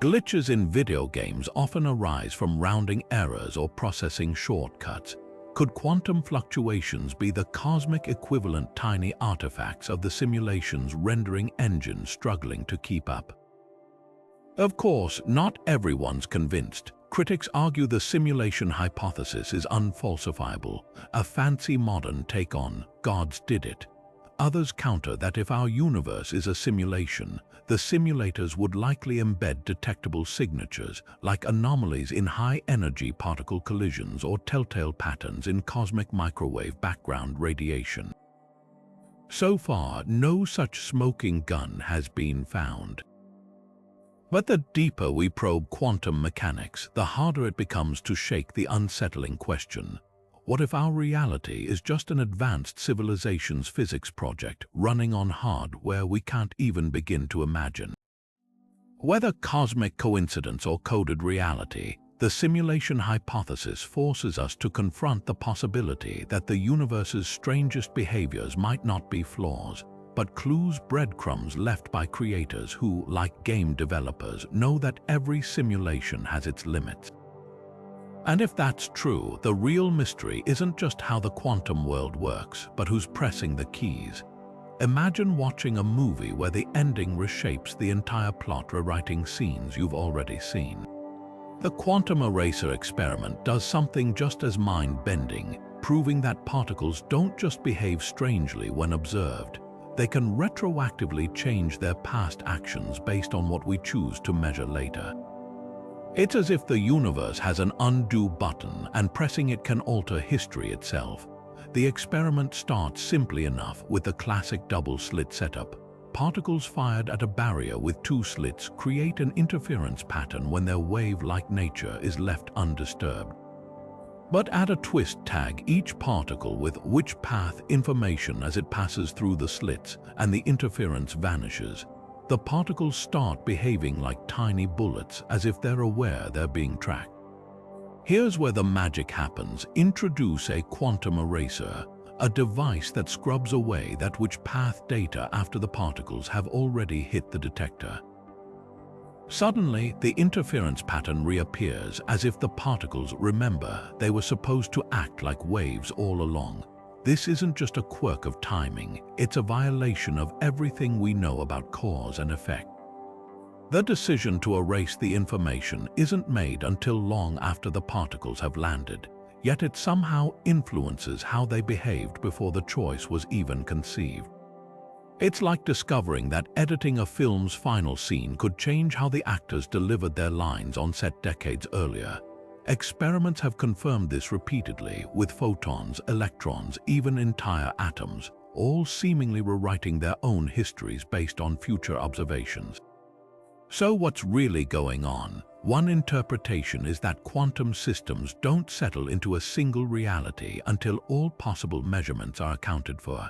Speaker 1: Glitches in video games often arise from rounding errors or processing shortcuts. Could quantum fluctuations be the cosmic equivalent tiny artifacts of the simulation's rendering engine struggling to keep up? Of course, not everyone's convinced. Critics argue the simulation hypothesis is unfalsifiable, a fancy modern take on "gods did it." others counter that if our universe is a simulation, the simulators would likely embed detectable signatures like anomalies in high-energy particle collisions or telltale patterns in cosmic microwave background radiation. So far, no such smoking gun has been found. But the deeper we probe quantum mechanics, the harder it becomes to shake the unsettling question: what if our reality is just an advanced civilization's physics project running on hardware we can't even begin to imagine? Whether cosmic coincidence or coded reality, the simulation hypothesis forces us to confront the possibility that the universe's strangest behaviors might not be flaws, but clues, breadcrumbs left by creators who, like game developers, know that every simulation has its limits. And if that's true, the real mystery isn't just how the quantum world works, but who's pressing the keys. Imagine watching a movie where the ending reshapes the entire plot, rewriting scenes you've already seen. The quantum eraser experiment does something just as mind-bending, proving that particles don't just behave strangely when observed. They can retroactively change their past actions based on what we choose to measure later. It's as if the universe has an undo button, and pressing it can alter history itself. The experiment starts simply enough with the classic double-slit setup. Particles fired at a barrier with two slits create an interference pattern when their wave-like nature is left undisturbed. But add a twist, tag each particle with which path information as it passes through the slits, and the interference vanishes. The particles start behaving like tiny bullets, as if they're aware they're being tracked. Here's where the magic happens. Introduce a quantum eraser, a device that scrubs away that which path data after the particles have already hit the detector. Suddenly, the interference pattern reappears, as if the particles remember they were supposed to act like waves all along. This isn't just a quirk of timing, it's a violation of everything we know about cause and effect. The decision to erase the information isn't made until long after the particles have landed, yet it somehow influences how they behaved before the choice was even conceived. It's like discovering that editing a film's final scene could change how the actors delivered their lines on set decades earlier. Experiments have confirmed this repeatedly, with photons, electrons, even entire atoms, all seemingly rewriting their own histories based on future observations. So what's really going on? One interpretation is that quantum systems don't settle into a single reality until all possible measurements are accounted for.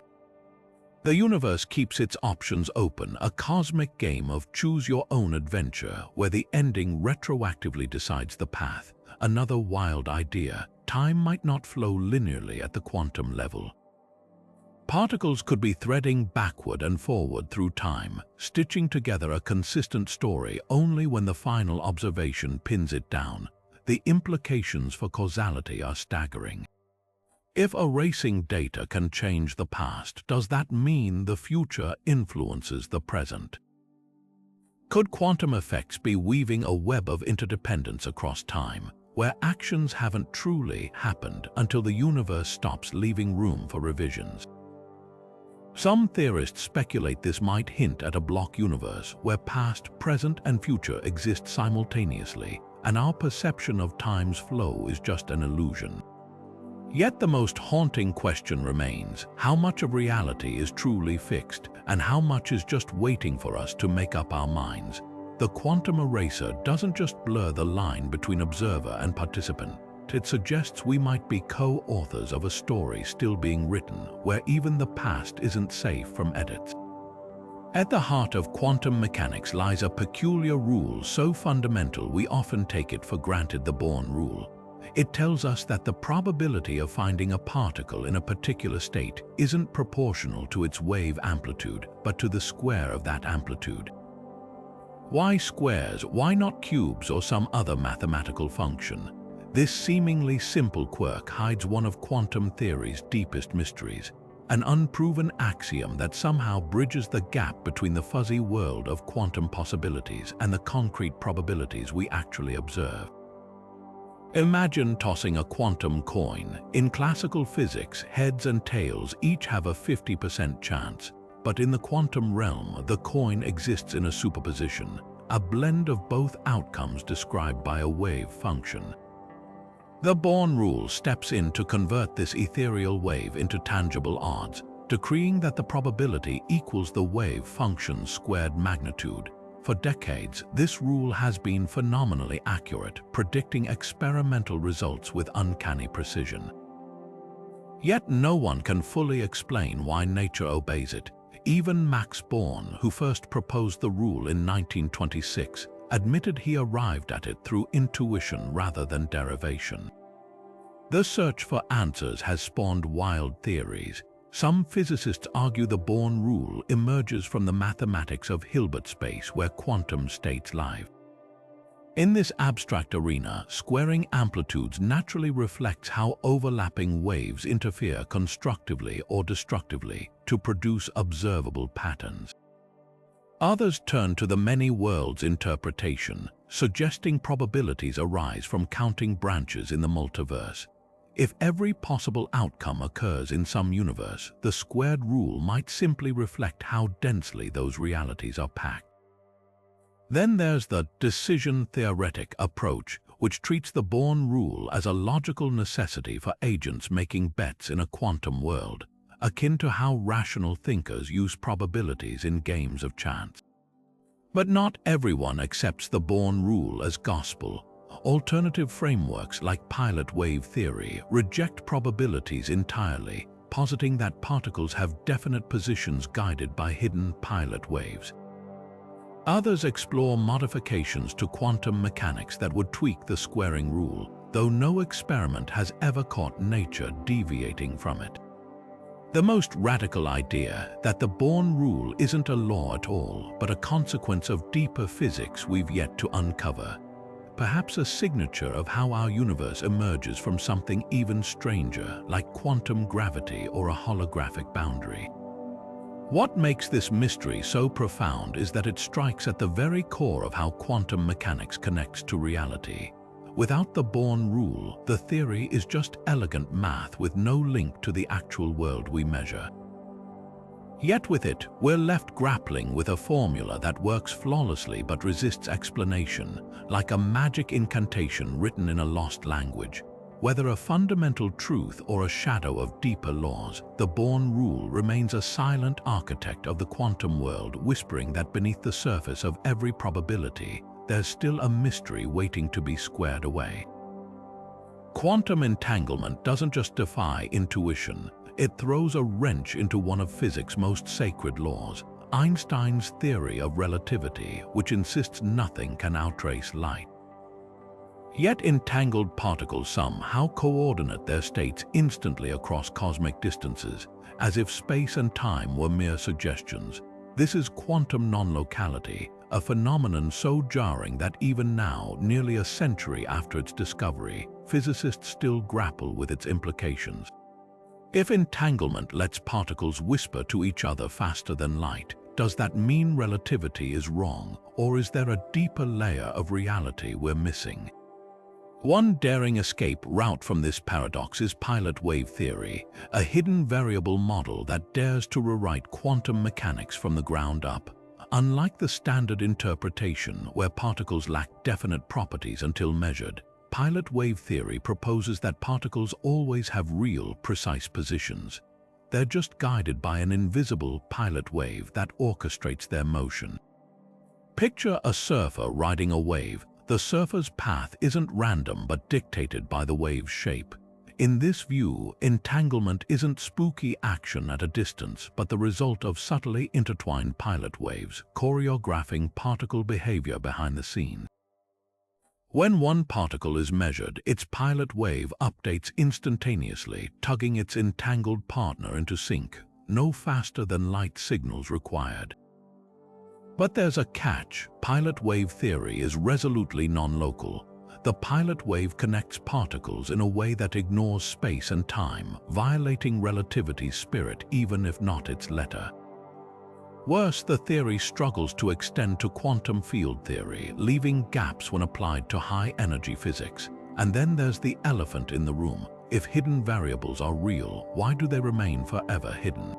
Speaker 1: The universe keeps its options open, a cosmic game of choose-your-own-adventure where the ending retroactively decides the path. Another wild idea: time might not flow linearly at the quantum level. Particles could be threading backward and forward through time, stitching together a consistent story only when the final observation pins it down. The implications for causality are staggering. If erasing data can change the past, does that mean the future influences the present? Could quantum effects be weaving a web of interdependence across time, where actions haven't truly happened until the universe stops leaving room for revisions? Some theorists speculate this might hint at a block universe where past, present, and future exist simultaneously, and our perception of time's flow is just an illusion. Yet the most haunting question remains: how much of reality is truly fixed, and how much is just waiting for us to make up our minds? The quantum eraser doesn't just blur the line between observer and participant. It suggests we might be co-authors of a story still being written, where even the past isn't safe from edits. At the heart of quantum mechanics lies a peculiar rule so fundamental we often take it for granted: the Born rule. It tells us that the probability of finding a particle in a particular state isn't proportional to its wave amplitude, but to the square of that amplitude. Why squares? Why not cubes or some other mathematical function? This seemingly simple quirk hides one of quantum theory's deepest mysteries, an unproven axiom that somehow bridges the gap between the fuzzy world of quantum possibilities and the concrete probabilities we actually observe. Imagine tossing a quantum coin. In classical physics, heads and tails each have a 50% chance, but in the quantum realm, the coin exists in a superposition, a blend of both outcomes described by a wave function. The Born rule steps in to convert this ethereal wave into tangible odds, decreeing that the probability equals the wave function's squared magnitude. For decades, this rule has been phenomenally accurate, predicting experimental results with uncanny precision. Yet no one can fully explain why nature obeys it. Even Max Born, who first proposed the rule in 1926, admitted he arrived at it through intuition rather than derivation. The search for answers has spawned wild theories. Some physicists argue the Born rule emerges from the mathematics of Hilbert space where quantum states lie. In this abstract arena, squaring amplitudes naturally reflects how overlapping waves interfere constructively or destructively to produce observable patterns. Others turn to the many worlds interpretation, suggesting probabilities arise from counting branches in the multiverse. If every possible outcome occurs in some universe, the squared rule might simply reflect how densely those realities are packed. Then there's the decision-theoretic approach, which treats the Born rule as a logical necessity for agents making bets in a quantum world, akin to how rational thinkers use probabilities in games of chance. But not everyone accepts the Born rule as gospel. Alternative frameworks like pilot wave theory reject probabilities entirely, positing that particles have definite positions guided by hidden pilot waves. Others explore modifications to quantum mechanics that would tweak the squaring rule, though no experiment has ever caught nature deviating from it. The most radical idea, that the Born rule isn't a law at all, but a consequence of deeper physics we've yet to uncover. Perhaps a signature of how our universe emerges from something even stranger, like quantum gravity or a holographic boundary. What makes this mystery so profound is that it strikes at the very core of how quantum mechanics connects to reality. Without the Born rule, the theory is just elegant math with no link to the actual world we measure. Yet with it, we're left grappling with a formula that works flawlessly but resists explanation, like a magic incantation written in a lost language. Whether a fundamental truth or a shadow of deeper laws, the Born rule remains a silent architect of the quantum world, whispering that beneath the surface of every probability, there's still a mystery waiting to be squared away. Quantum entanglement doesn't just defy intuition, it throws a wrench into one of physics' most sacred laws, Einstein's theory of relativity, which insists nothing can outrace light. Yet entangled particles somehow coordinate their states instantly across cosmic distances, as if space and time were mere suggestions. This is quantum non-locality, a phenomenon so jarring that even now, nearly a century after its discovery, physicists still grapple with its implications. If entanglement lets particles whisper to each other faster than light, does that mean relativity is wrong, or is there a deeper layer of reality we're missing? One daring escape route from this paradox is pilot wave theory, a hidden variable model that dares to rewrite quantum mechanics from the ground up. Unlike the standard interpretation, where particles lack definite properties until measured, pilot wave theory proposes that particles always have real, precise positions. They're just guided by an invisible pilot wave that orchestrates their motion. Picture a surfer riding a wave. The surfer's path isn't random but dictated by the wave's shape. In this view, entanglement isn't spooky action at a distance, but the result of subtly intertwined pilot waves, choreographing particle behavior behind the scenes. When one particle is measured, its pilot wave updates instantaneously, tugging its entangled partner into sync, no faster than light signals required. But there's a catch. Pilot wave theory is resolutely non-local. The pilot wave connects particles in a way that ignores space and time, violating relativity's spirit even if not its letter. Worse, the theory struggles to extend to quantum field theory, leaving gaps when applied to high-energy physics. And then there's the elephant in the room. If hidden variables are real, why do they remain forever hidden?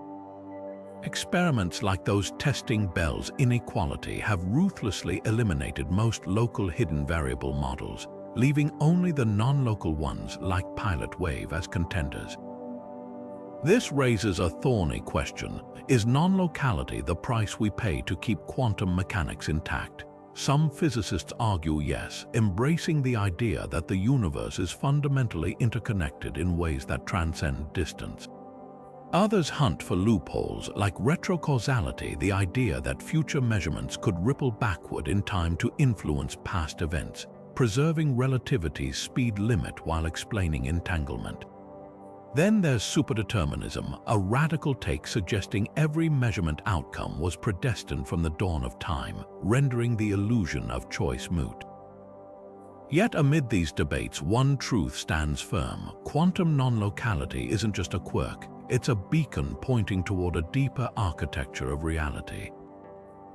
Speaker 1: Experiments like those testing Bell's inequality have ruthlessly eliminated most local hidden variable models, leaving only the non-local ones like Pilot Wave as contenders. This raises a thorny question. Is non-locality the price we pay to keep quantum mechanics intact? Some physicists argue yes, embracing the idea that the universe is fundamentally interconnected in ways that transcend distance. Others hunt for loopholes like retrocausality, the idea that future measurements could ripple backward in time to influence past events, preserving relativity's speed limit while explaining entanglement. Then there's superdeterminism, a radical take suggesting every measurement outcome was predestined from the dawn of time, rendering the illusion of choice moot. Yet amid these debates, one truth stands firm. Quantum non-locality isn't just a quirk, it's a beacon pointing toward a deeper architecture of reality.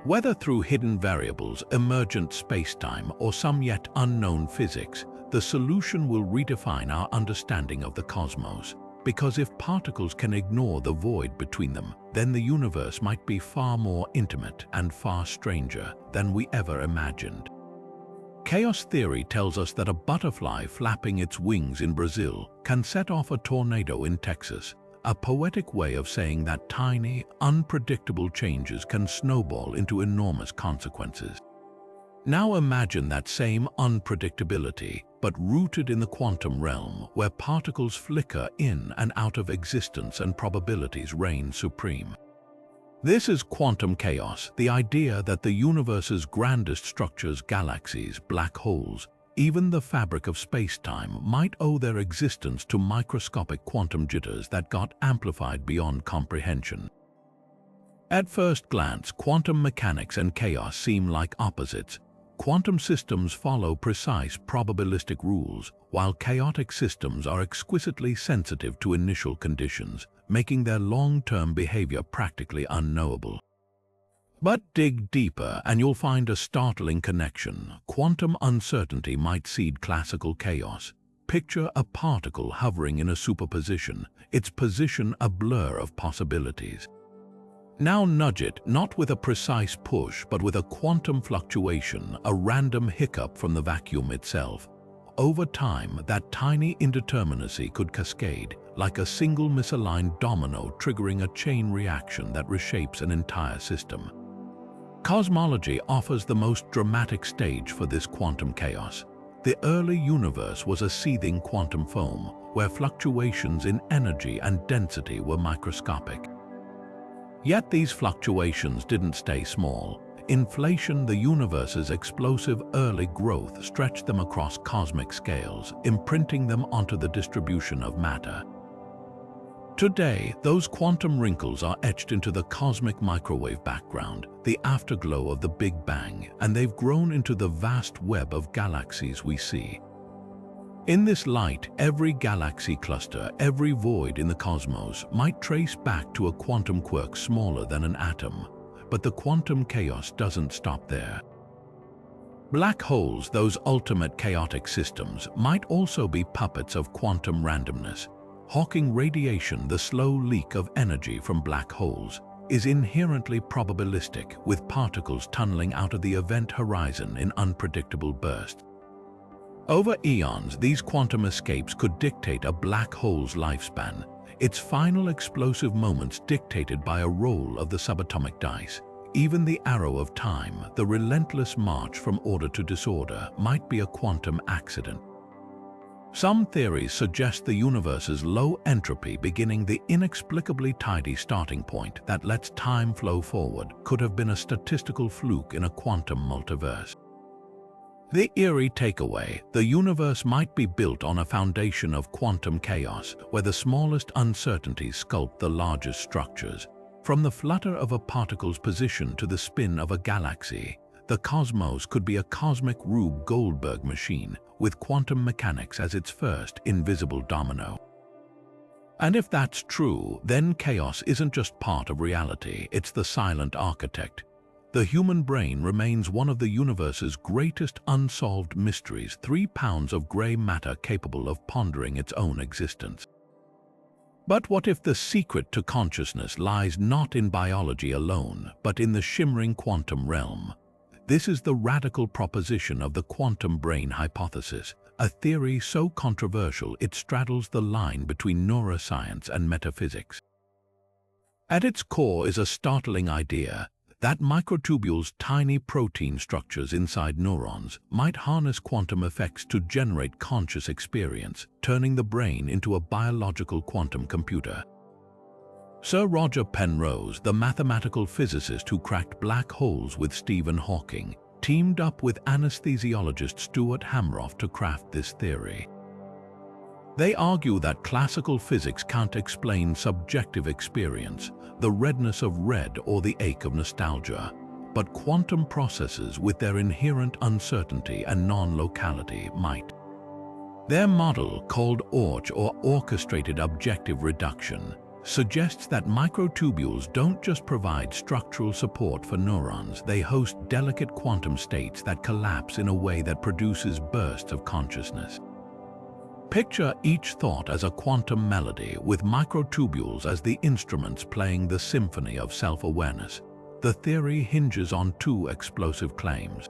Speaker 1: Whether through hidden variables, emergent spacetime, or some yet unknown physics, the solution will redefine our understanding of the cosmos. Because if particles can ignore the void between them, then the universe might be far more intimate and far stranger than we ever imagined. Chaos theory tells us that a butterfly flapping its wings in Brazil can set off a tornado in Texas, a poetic way of saying that tiny, unpredictable changes can snowball into enormous consequences. Now imagine that same unpredictability, but rooted in the quantum realm, where particles flicker in and out of existence and probabilities reign supreme. This is quantum chaos, the idea that the universe's grandest structures, galaxies, black holes, even the fabric of space-time, might owe their existence to microscopic quantum jitters that got amplified beyond comprehension. At first glance, quantum mechanics and chaos seem like opposites. Quantum systems follow precise probabilistic rules, while chaotic systems are exquisitely sensitive to initial conditions, making their long-term behavior practically unknowable. But dig deeper and you'll find a startling connection. Quantum uncertainty might seed classical chaos. Picture a particle hovering in a superposition, its position a blur of possibilities. Now nudge it, not with a precise push, but with a quantum fluctuation, a random hiccup from the vacuum itself. Over time, that tiny indeterminacy could cascade, like a single misaligned domino triggering a chain reaction that reshapes an entire system. Cosmology offers the most dramatic stage for this quantum chaos. The early universe was a seething quantum foam, where fluctuations in energy and density were microscopic. Yet these fluctuations didn't stay small. Inflation, the universe's explosive early growth, stretched them across cosmic scales, imprinting them onto the distribution of matter. Today, those quantum wrinkles are etched into the cosmic microwave background, the afterglow of the Big Bang, and they've grown into the vast web of galaxies we see. In this light, every galaxy cluster, every void in the cosmos might trace back to a quantum quirk smaller than an atom. But the quantum chaos doesn't stop there. Black holes, those ultimate chaotic systems, might also be puppets of quantum randomness. Hawking radiation, the slow leak of energy from black holes, is inherently probabilistic, with particles tunneling out of the event horizon in unpredictable bursts. Over eons, these quantum escapes could dictate a black hole's lifespan, its final explosive moments dictated by a roll of the subatomic dice. Even the arrow of time, the relentless march from order to disorder, might be a quantum accident. Some theories suggest the universe's low entropy beginning the inexplicably tidy starting point that lets time flow forward could have been a statistical fluke in a quantum multiverse. The eerie takeaway: the universe might be built on a foundation of quantum chaos, where the smallest uncertainties sculpt the largest structures. From the flutter of a particle's position to the spin of a galaxy, the cosmos could be a cosmic Rube Goldberg machine, with quantum mechanics as its first invisible domino. And if that's true, then chaos isn't just part of reality, it's the silent architect. The human brain remains one of the universe's greatest unsolved mysteries, 3 pounds of gray matter capable of pondering its own existence. But what if the secret to consciousness lies not in biology alone, but in the shimmering quantum realm? This is the radical proposition of the quantum brain hypothesis, a theory so controversial it straddles the line between neuroscience and metaphysics. At its core is a startling idea that microtubules, tiny protein structures inside neurons, might harness quantum effects to generate conscious experience, turning the brain into a biological quantum computer. Sir Roger Penrose, the mathematical physicist who cracked black holes with Stephen Hawking, teamed up with anesthesiologist Stuart Hameroff to craft this theory. They argue that classical physics can't explain subjective experience, the redness of red or the ache of nostalgia, but quantum processes with their inherent uncertainty and non-locality might. Their model, called ORCH or Orchestrated Objective Reduction, suggests that microtubules don't just provide structural support for neurons, they host delicate quantum states that collapse in a way that produces bursts of consciousness. Picture each thought as a quantum melody, with microtubules as the instruments playing the symphony of self-awareness. The theory hinges on 2 explosive claims.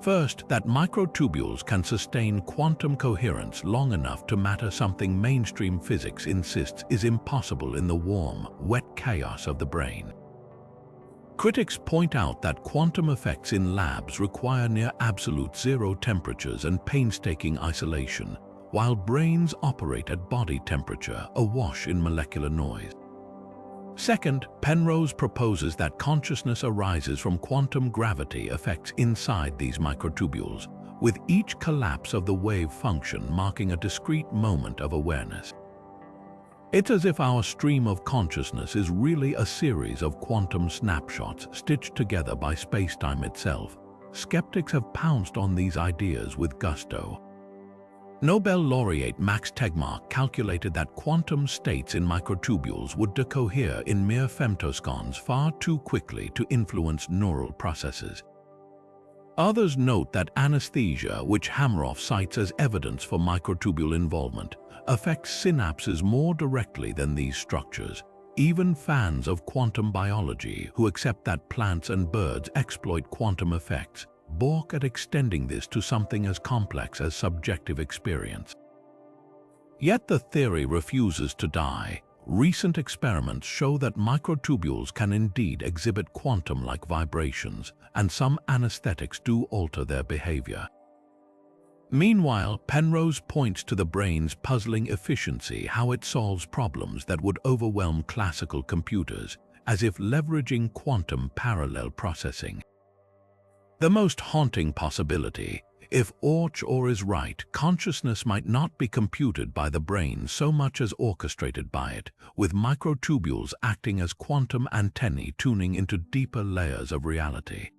Speaker 1: First, that microtubules can sustain quantum coherence long enough to matter, something mainstream physics insists is impossible in the warm, wet chaos of the brain. Critics point out that quantum effects in labs require near absolute zero temperatures and painstaking isolation, while brains operate at body temperature, awash in molecular noise. Second, Penrose proposes that consciousness arises from quantum gravity effects inside these microtubules, with each collapse of the wave function marking a discrete moment of awareness. It's as if our stream of consciousness is really a series of quantum snapshots stitched together by spacetime itself. Skeptics have pounced on these ideas with gusto. Nobel laureate Max Tegmark calculated that quantum states in microtubules would decohere in mere femtosecond far too quickly to influence neural processes. Others note that anesthesia, which Hameroff cites as evidence for microtubule involvement, affects synapses more directly than these structures. Even fans of quantum biology, who accept that plants and birds exploit quantum effects, balk at extending this to something as complex as subjective experience. Yet the theory refuses to die. Recent experiments show that microtubules can indeed exhibit quantum-like vibrations, and some anesthetics do alter their behavior. Meanwhile, Penrose points to the brain's puzzling efficiency, how it solves problems that would overwhelm classical computers, as if leveraging quantum parallel processing. The most haunting possibility, if ORCH is right, consciousness might not be computed by the brain so much as orchestrated by it, with microtubules acting as quantum antennae tuning into deeper layers of reality.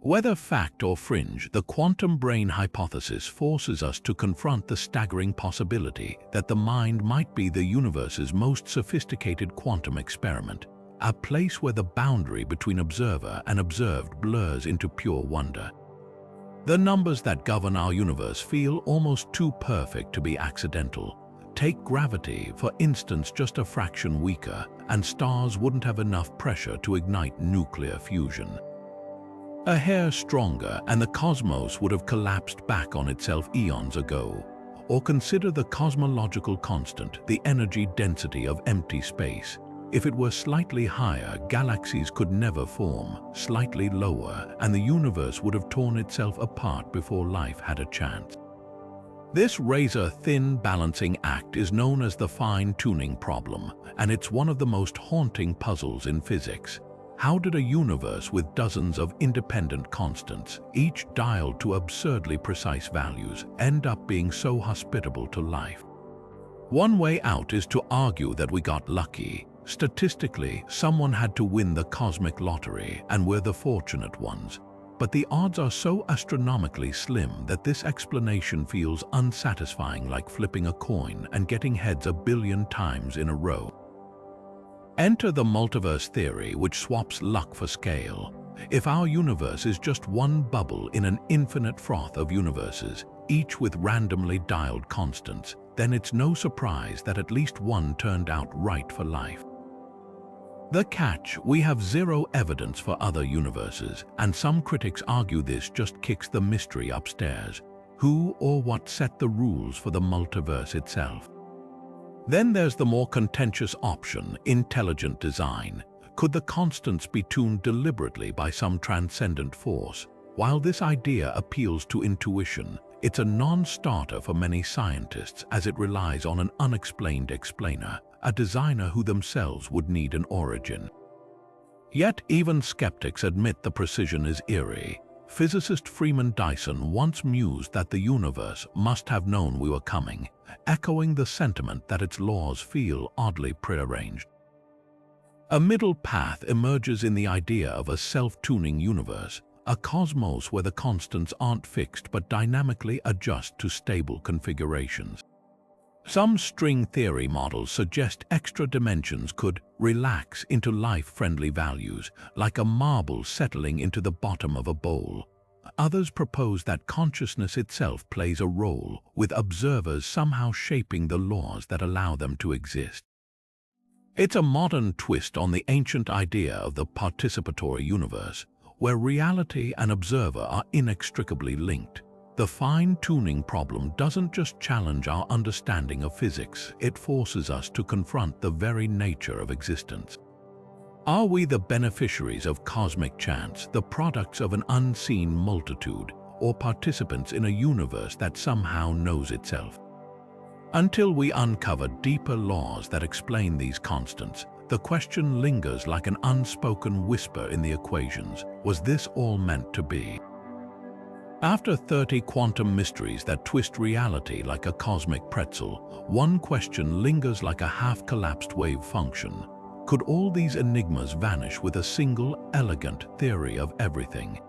Speaker 1: Whether fact or fringe, the quantum brain hypothesis forces us to confront the staggering possibility that the mind might be the universe's most sophisticated quantum experiment, a place where the boundary between observer and observed blurs into pure wonder. The numbers that govern our universe feel almost too perfect to be accidental. Take gravity, for instance, just a fraction weaker, and stars wouldn't have enough pressure to ignite nuclear fusion. A hair stronger, and the cosmos would have collapsed back on itself eons ago. Or consider the cosmological constant, the energy density of empty space. If it were slightly higher, galaxies could never form, slightly lower, and the universe would have torn itself apart before life had a chance. This razor-thin balancing act is known as the fine-tuning problem, and it's one of the most haunting puzzles in physics. How did a universe with dozens of independent constants, each dialed to absurdly precise values, end up being so hospitable to life? One way out is to argue that we got lucky. Statistically, someone had to win the cosmic lottery, and we're the fortunate ones. But the odds are so astronomically slim that this explanation feels unsatisfying, like flipping a coin and getting heads a billion times in a row. Enter the multiverse theory, which swaps luck for scale. If our universe is just one bubble in an infinite froth of universes, each with randomly dialed constants, then it's no surprise that at least one turned out right for life. The catch: we have zero evidence for other universes, and some critics argue this just kicks the mystery upstairs. Who or what set the rules for the multiverse itself? Then there's the more contentious option: intelligent design. Could the constants be tuned deliberately by some transcendent force? While this idea appeals to intuition, it's a non-starter for many scientists, as it relies on an unexplained explainer, a designer who themselves would need an origin. Yet even skeptics admit the precision is eerie. Physicist Freeman Dyson once mused that the universe must have known we were coming, echoing the sentiment that its laws feel oddly prearranged. A middle path emerges in the idea of a self-tuning universe, a cosmos where the constants aren't fixed but dynamically adjust to stable configurations. Some string theory models suggest extra dimensions could relax into life-friendly values, like a marble settling into the bottom of a bowl. Others propose that consciousness itself plays a role, with observers somehow shaping the laws that allow them to exist. It's a modern twist on the ancient idea of the participatory universe, where reality and observer are inextricably linked. The fine-tuning problem doesn't just challenge our understanding of physics, it forces us to confront the very nature of existence. Are we the beneficiaries of cosmic chance, the products of an unseen multitude, or participants in a universe that somehow knows itself? Until we uncover deeper laws that explain these constants, the question lingers like an unspoken whisper in the equations: was this all meant to be? After 30 quantum mysteries that twist reality like a cosmic pretzel, one question lingers like a half-collapsed wave function. Could all these enigmas vanish with a single, elegant theory of everything?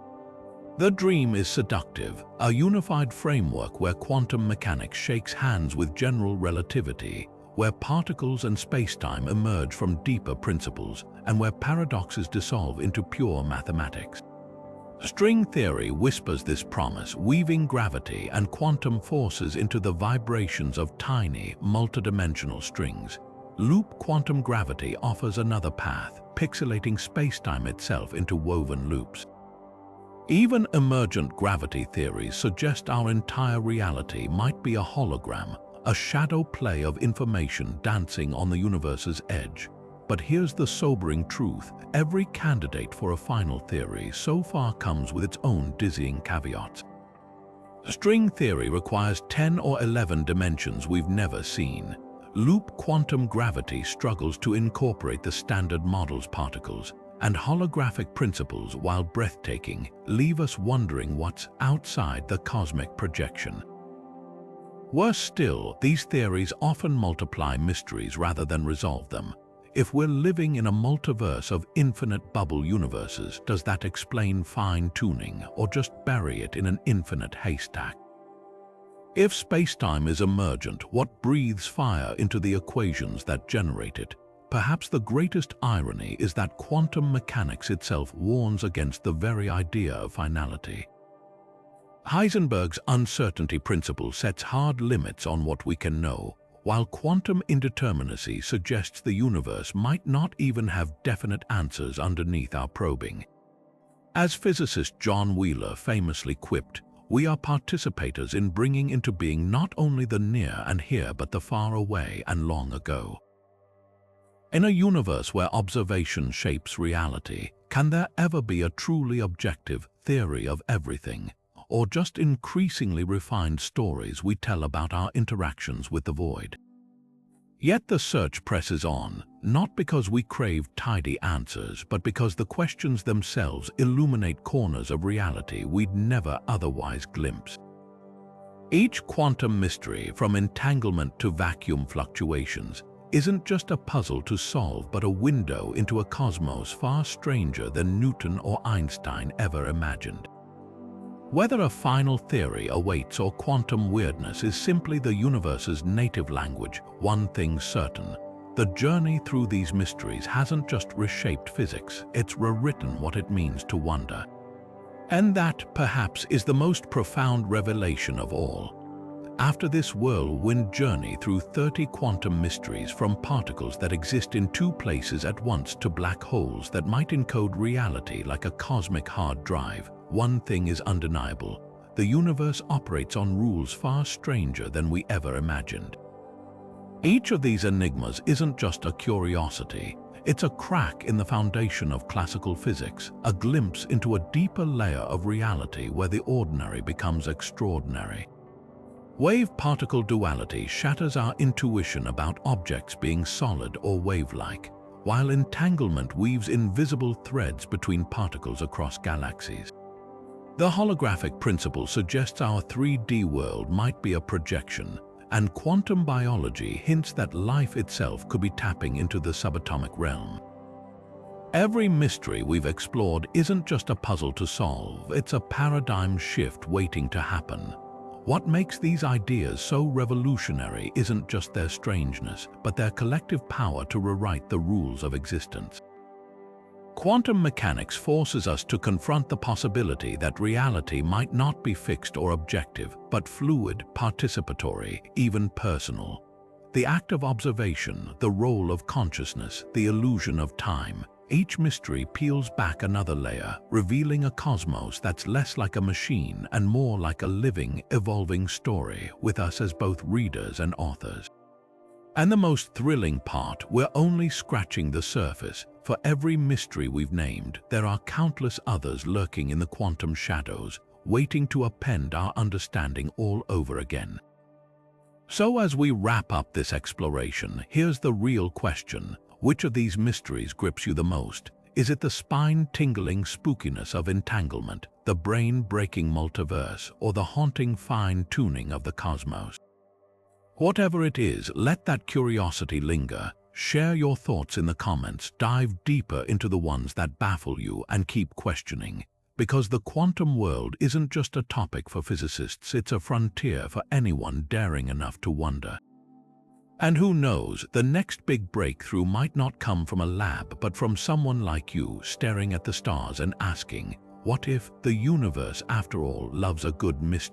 Speaker 1: The dream is seductive, a unified framework where quantum mechanics shakes hands with general relativity, where particles and spacetime emerge from deeper principles, and where paradoxes dissolve into pure mathematics. String theory whispers this promise, weaving gravity and quantum forces into the vibrations of tiny, multidimensional strings. Loop quantum gravity offers another path, pixelating spacetime itself into woven loops. Even emergent gravity theories suggest our entire reality might be a hologram, a shadow play of information dancing on the universe's edge. But here's the sobering truth: every candidate for a final theory so far comes with its own dizzying caveats. String theory requires 10 or 11 dimensions we've never seen. Loop quantum gravity struggles to incorporate the standard model's particles, and holographic principles, while breathtaking, leave us wondering what's outside the cosmic projection. Worse still, these theories often multiply mysteries rather than resolve them. If we're living in a multiverse of infinite bubble universes, does that explain fine-tuning or just bury it in an infinite haystack? If spacetime is emergent, what breathes fire into the equations that generate it? Perhaps the greatest irony is that quantum mechanics itself warns against the very idea of finality. Heisenberg's uncertainty principle sets hard limits on what we can know, while quantum indeterminacy suggests the universe might not even have definite answers underneath our probing. As physicist John Wheeler famously quipped, "We are participators in bringing into being not only the near and here but the far away and long ago." In a universe where observation shapes reality, can there ever be a truly objective theory of everything, or just increasingly refined stories we tell about our interactions with the void? Yet the search presses on, not because we crave tidy answers, but because the questions themselves illuminate corners of reality we'd never otherwise glimpse. Each quantum mystery, from entanglement to vacuum fluctuations, isn't just a puzzle to solve but a window into a cosmos far stranger than Newton or Einstein ever imagined. Whether a final theory awaits or quantum weirdness is simply the universe's native language, one thing's certain: The journey through these mysteries hasn't just reshaped physics, it's rewritten what it means to wonder. And that, perhaps, is the most profound revelation of all. After this whirlwind journey through 30 quantum mysteries, from particles that exist in two places at once to black holes that might encode reality like a cosmic hard drive, one thing is undeniable: the universe operates on rules far stranger than we ever imagined. Each of these enigmas isn't just a curiosity, it's a crack in the foundation of classical physics, a glimpse into a deeper layer of reality where the ordinary becomes extraordinary. Wave-particle duality shatters our intuition about objects being solid or wave-like, while entanglement weaves invisible threads between particles across galaxies. The holographic principle suggests our 3D world might be a projection, and quantum biology hints that life itself could be tapping into the subatomic realm. Every mystery we've explored isn't just a puzzle to solve, it's a paradigm shift waiting to happen. What makes these ideas so revolutionary isn't just their strangeness, but their collective power to rewrite the rules of existence. Quantum mechanics forces us to confront the possibility that reality might not be fixed or objective, but fluid, participatory, even personal. The act of observation, the role of consciousness, the illusion of time, each mystery peels back another layer, revealing a cosmos that's less like a machine and more like a living, evolving story, with us as both readers and authors. And the most thrilling part, we're only scratching the surface. For every mystery we've named, there are countless others lurking in the quantum shadows, waiting to append our understanding all over again. So as we wrap up this exploration, here's the real question. Which of these mysteries grips you the most? Is it the spine-tingling spookiness of entanglement, the brain-breaking multiverse, or the haunting fine-tuning of the cosmos? Whatever it is, let that curiosity linger. Share your thoughts in the comments, dive deeper into the ones that baffle you, and keep questioning. Because the quantum world isn't just a topic for physicists, it's a frontier for anyone daring enough to wonder. And who knows, the next big breakthrough might not come from a lab, but from someone like you staring at the stars and asking, what if the universe, after all, loves a good mystery?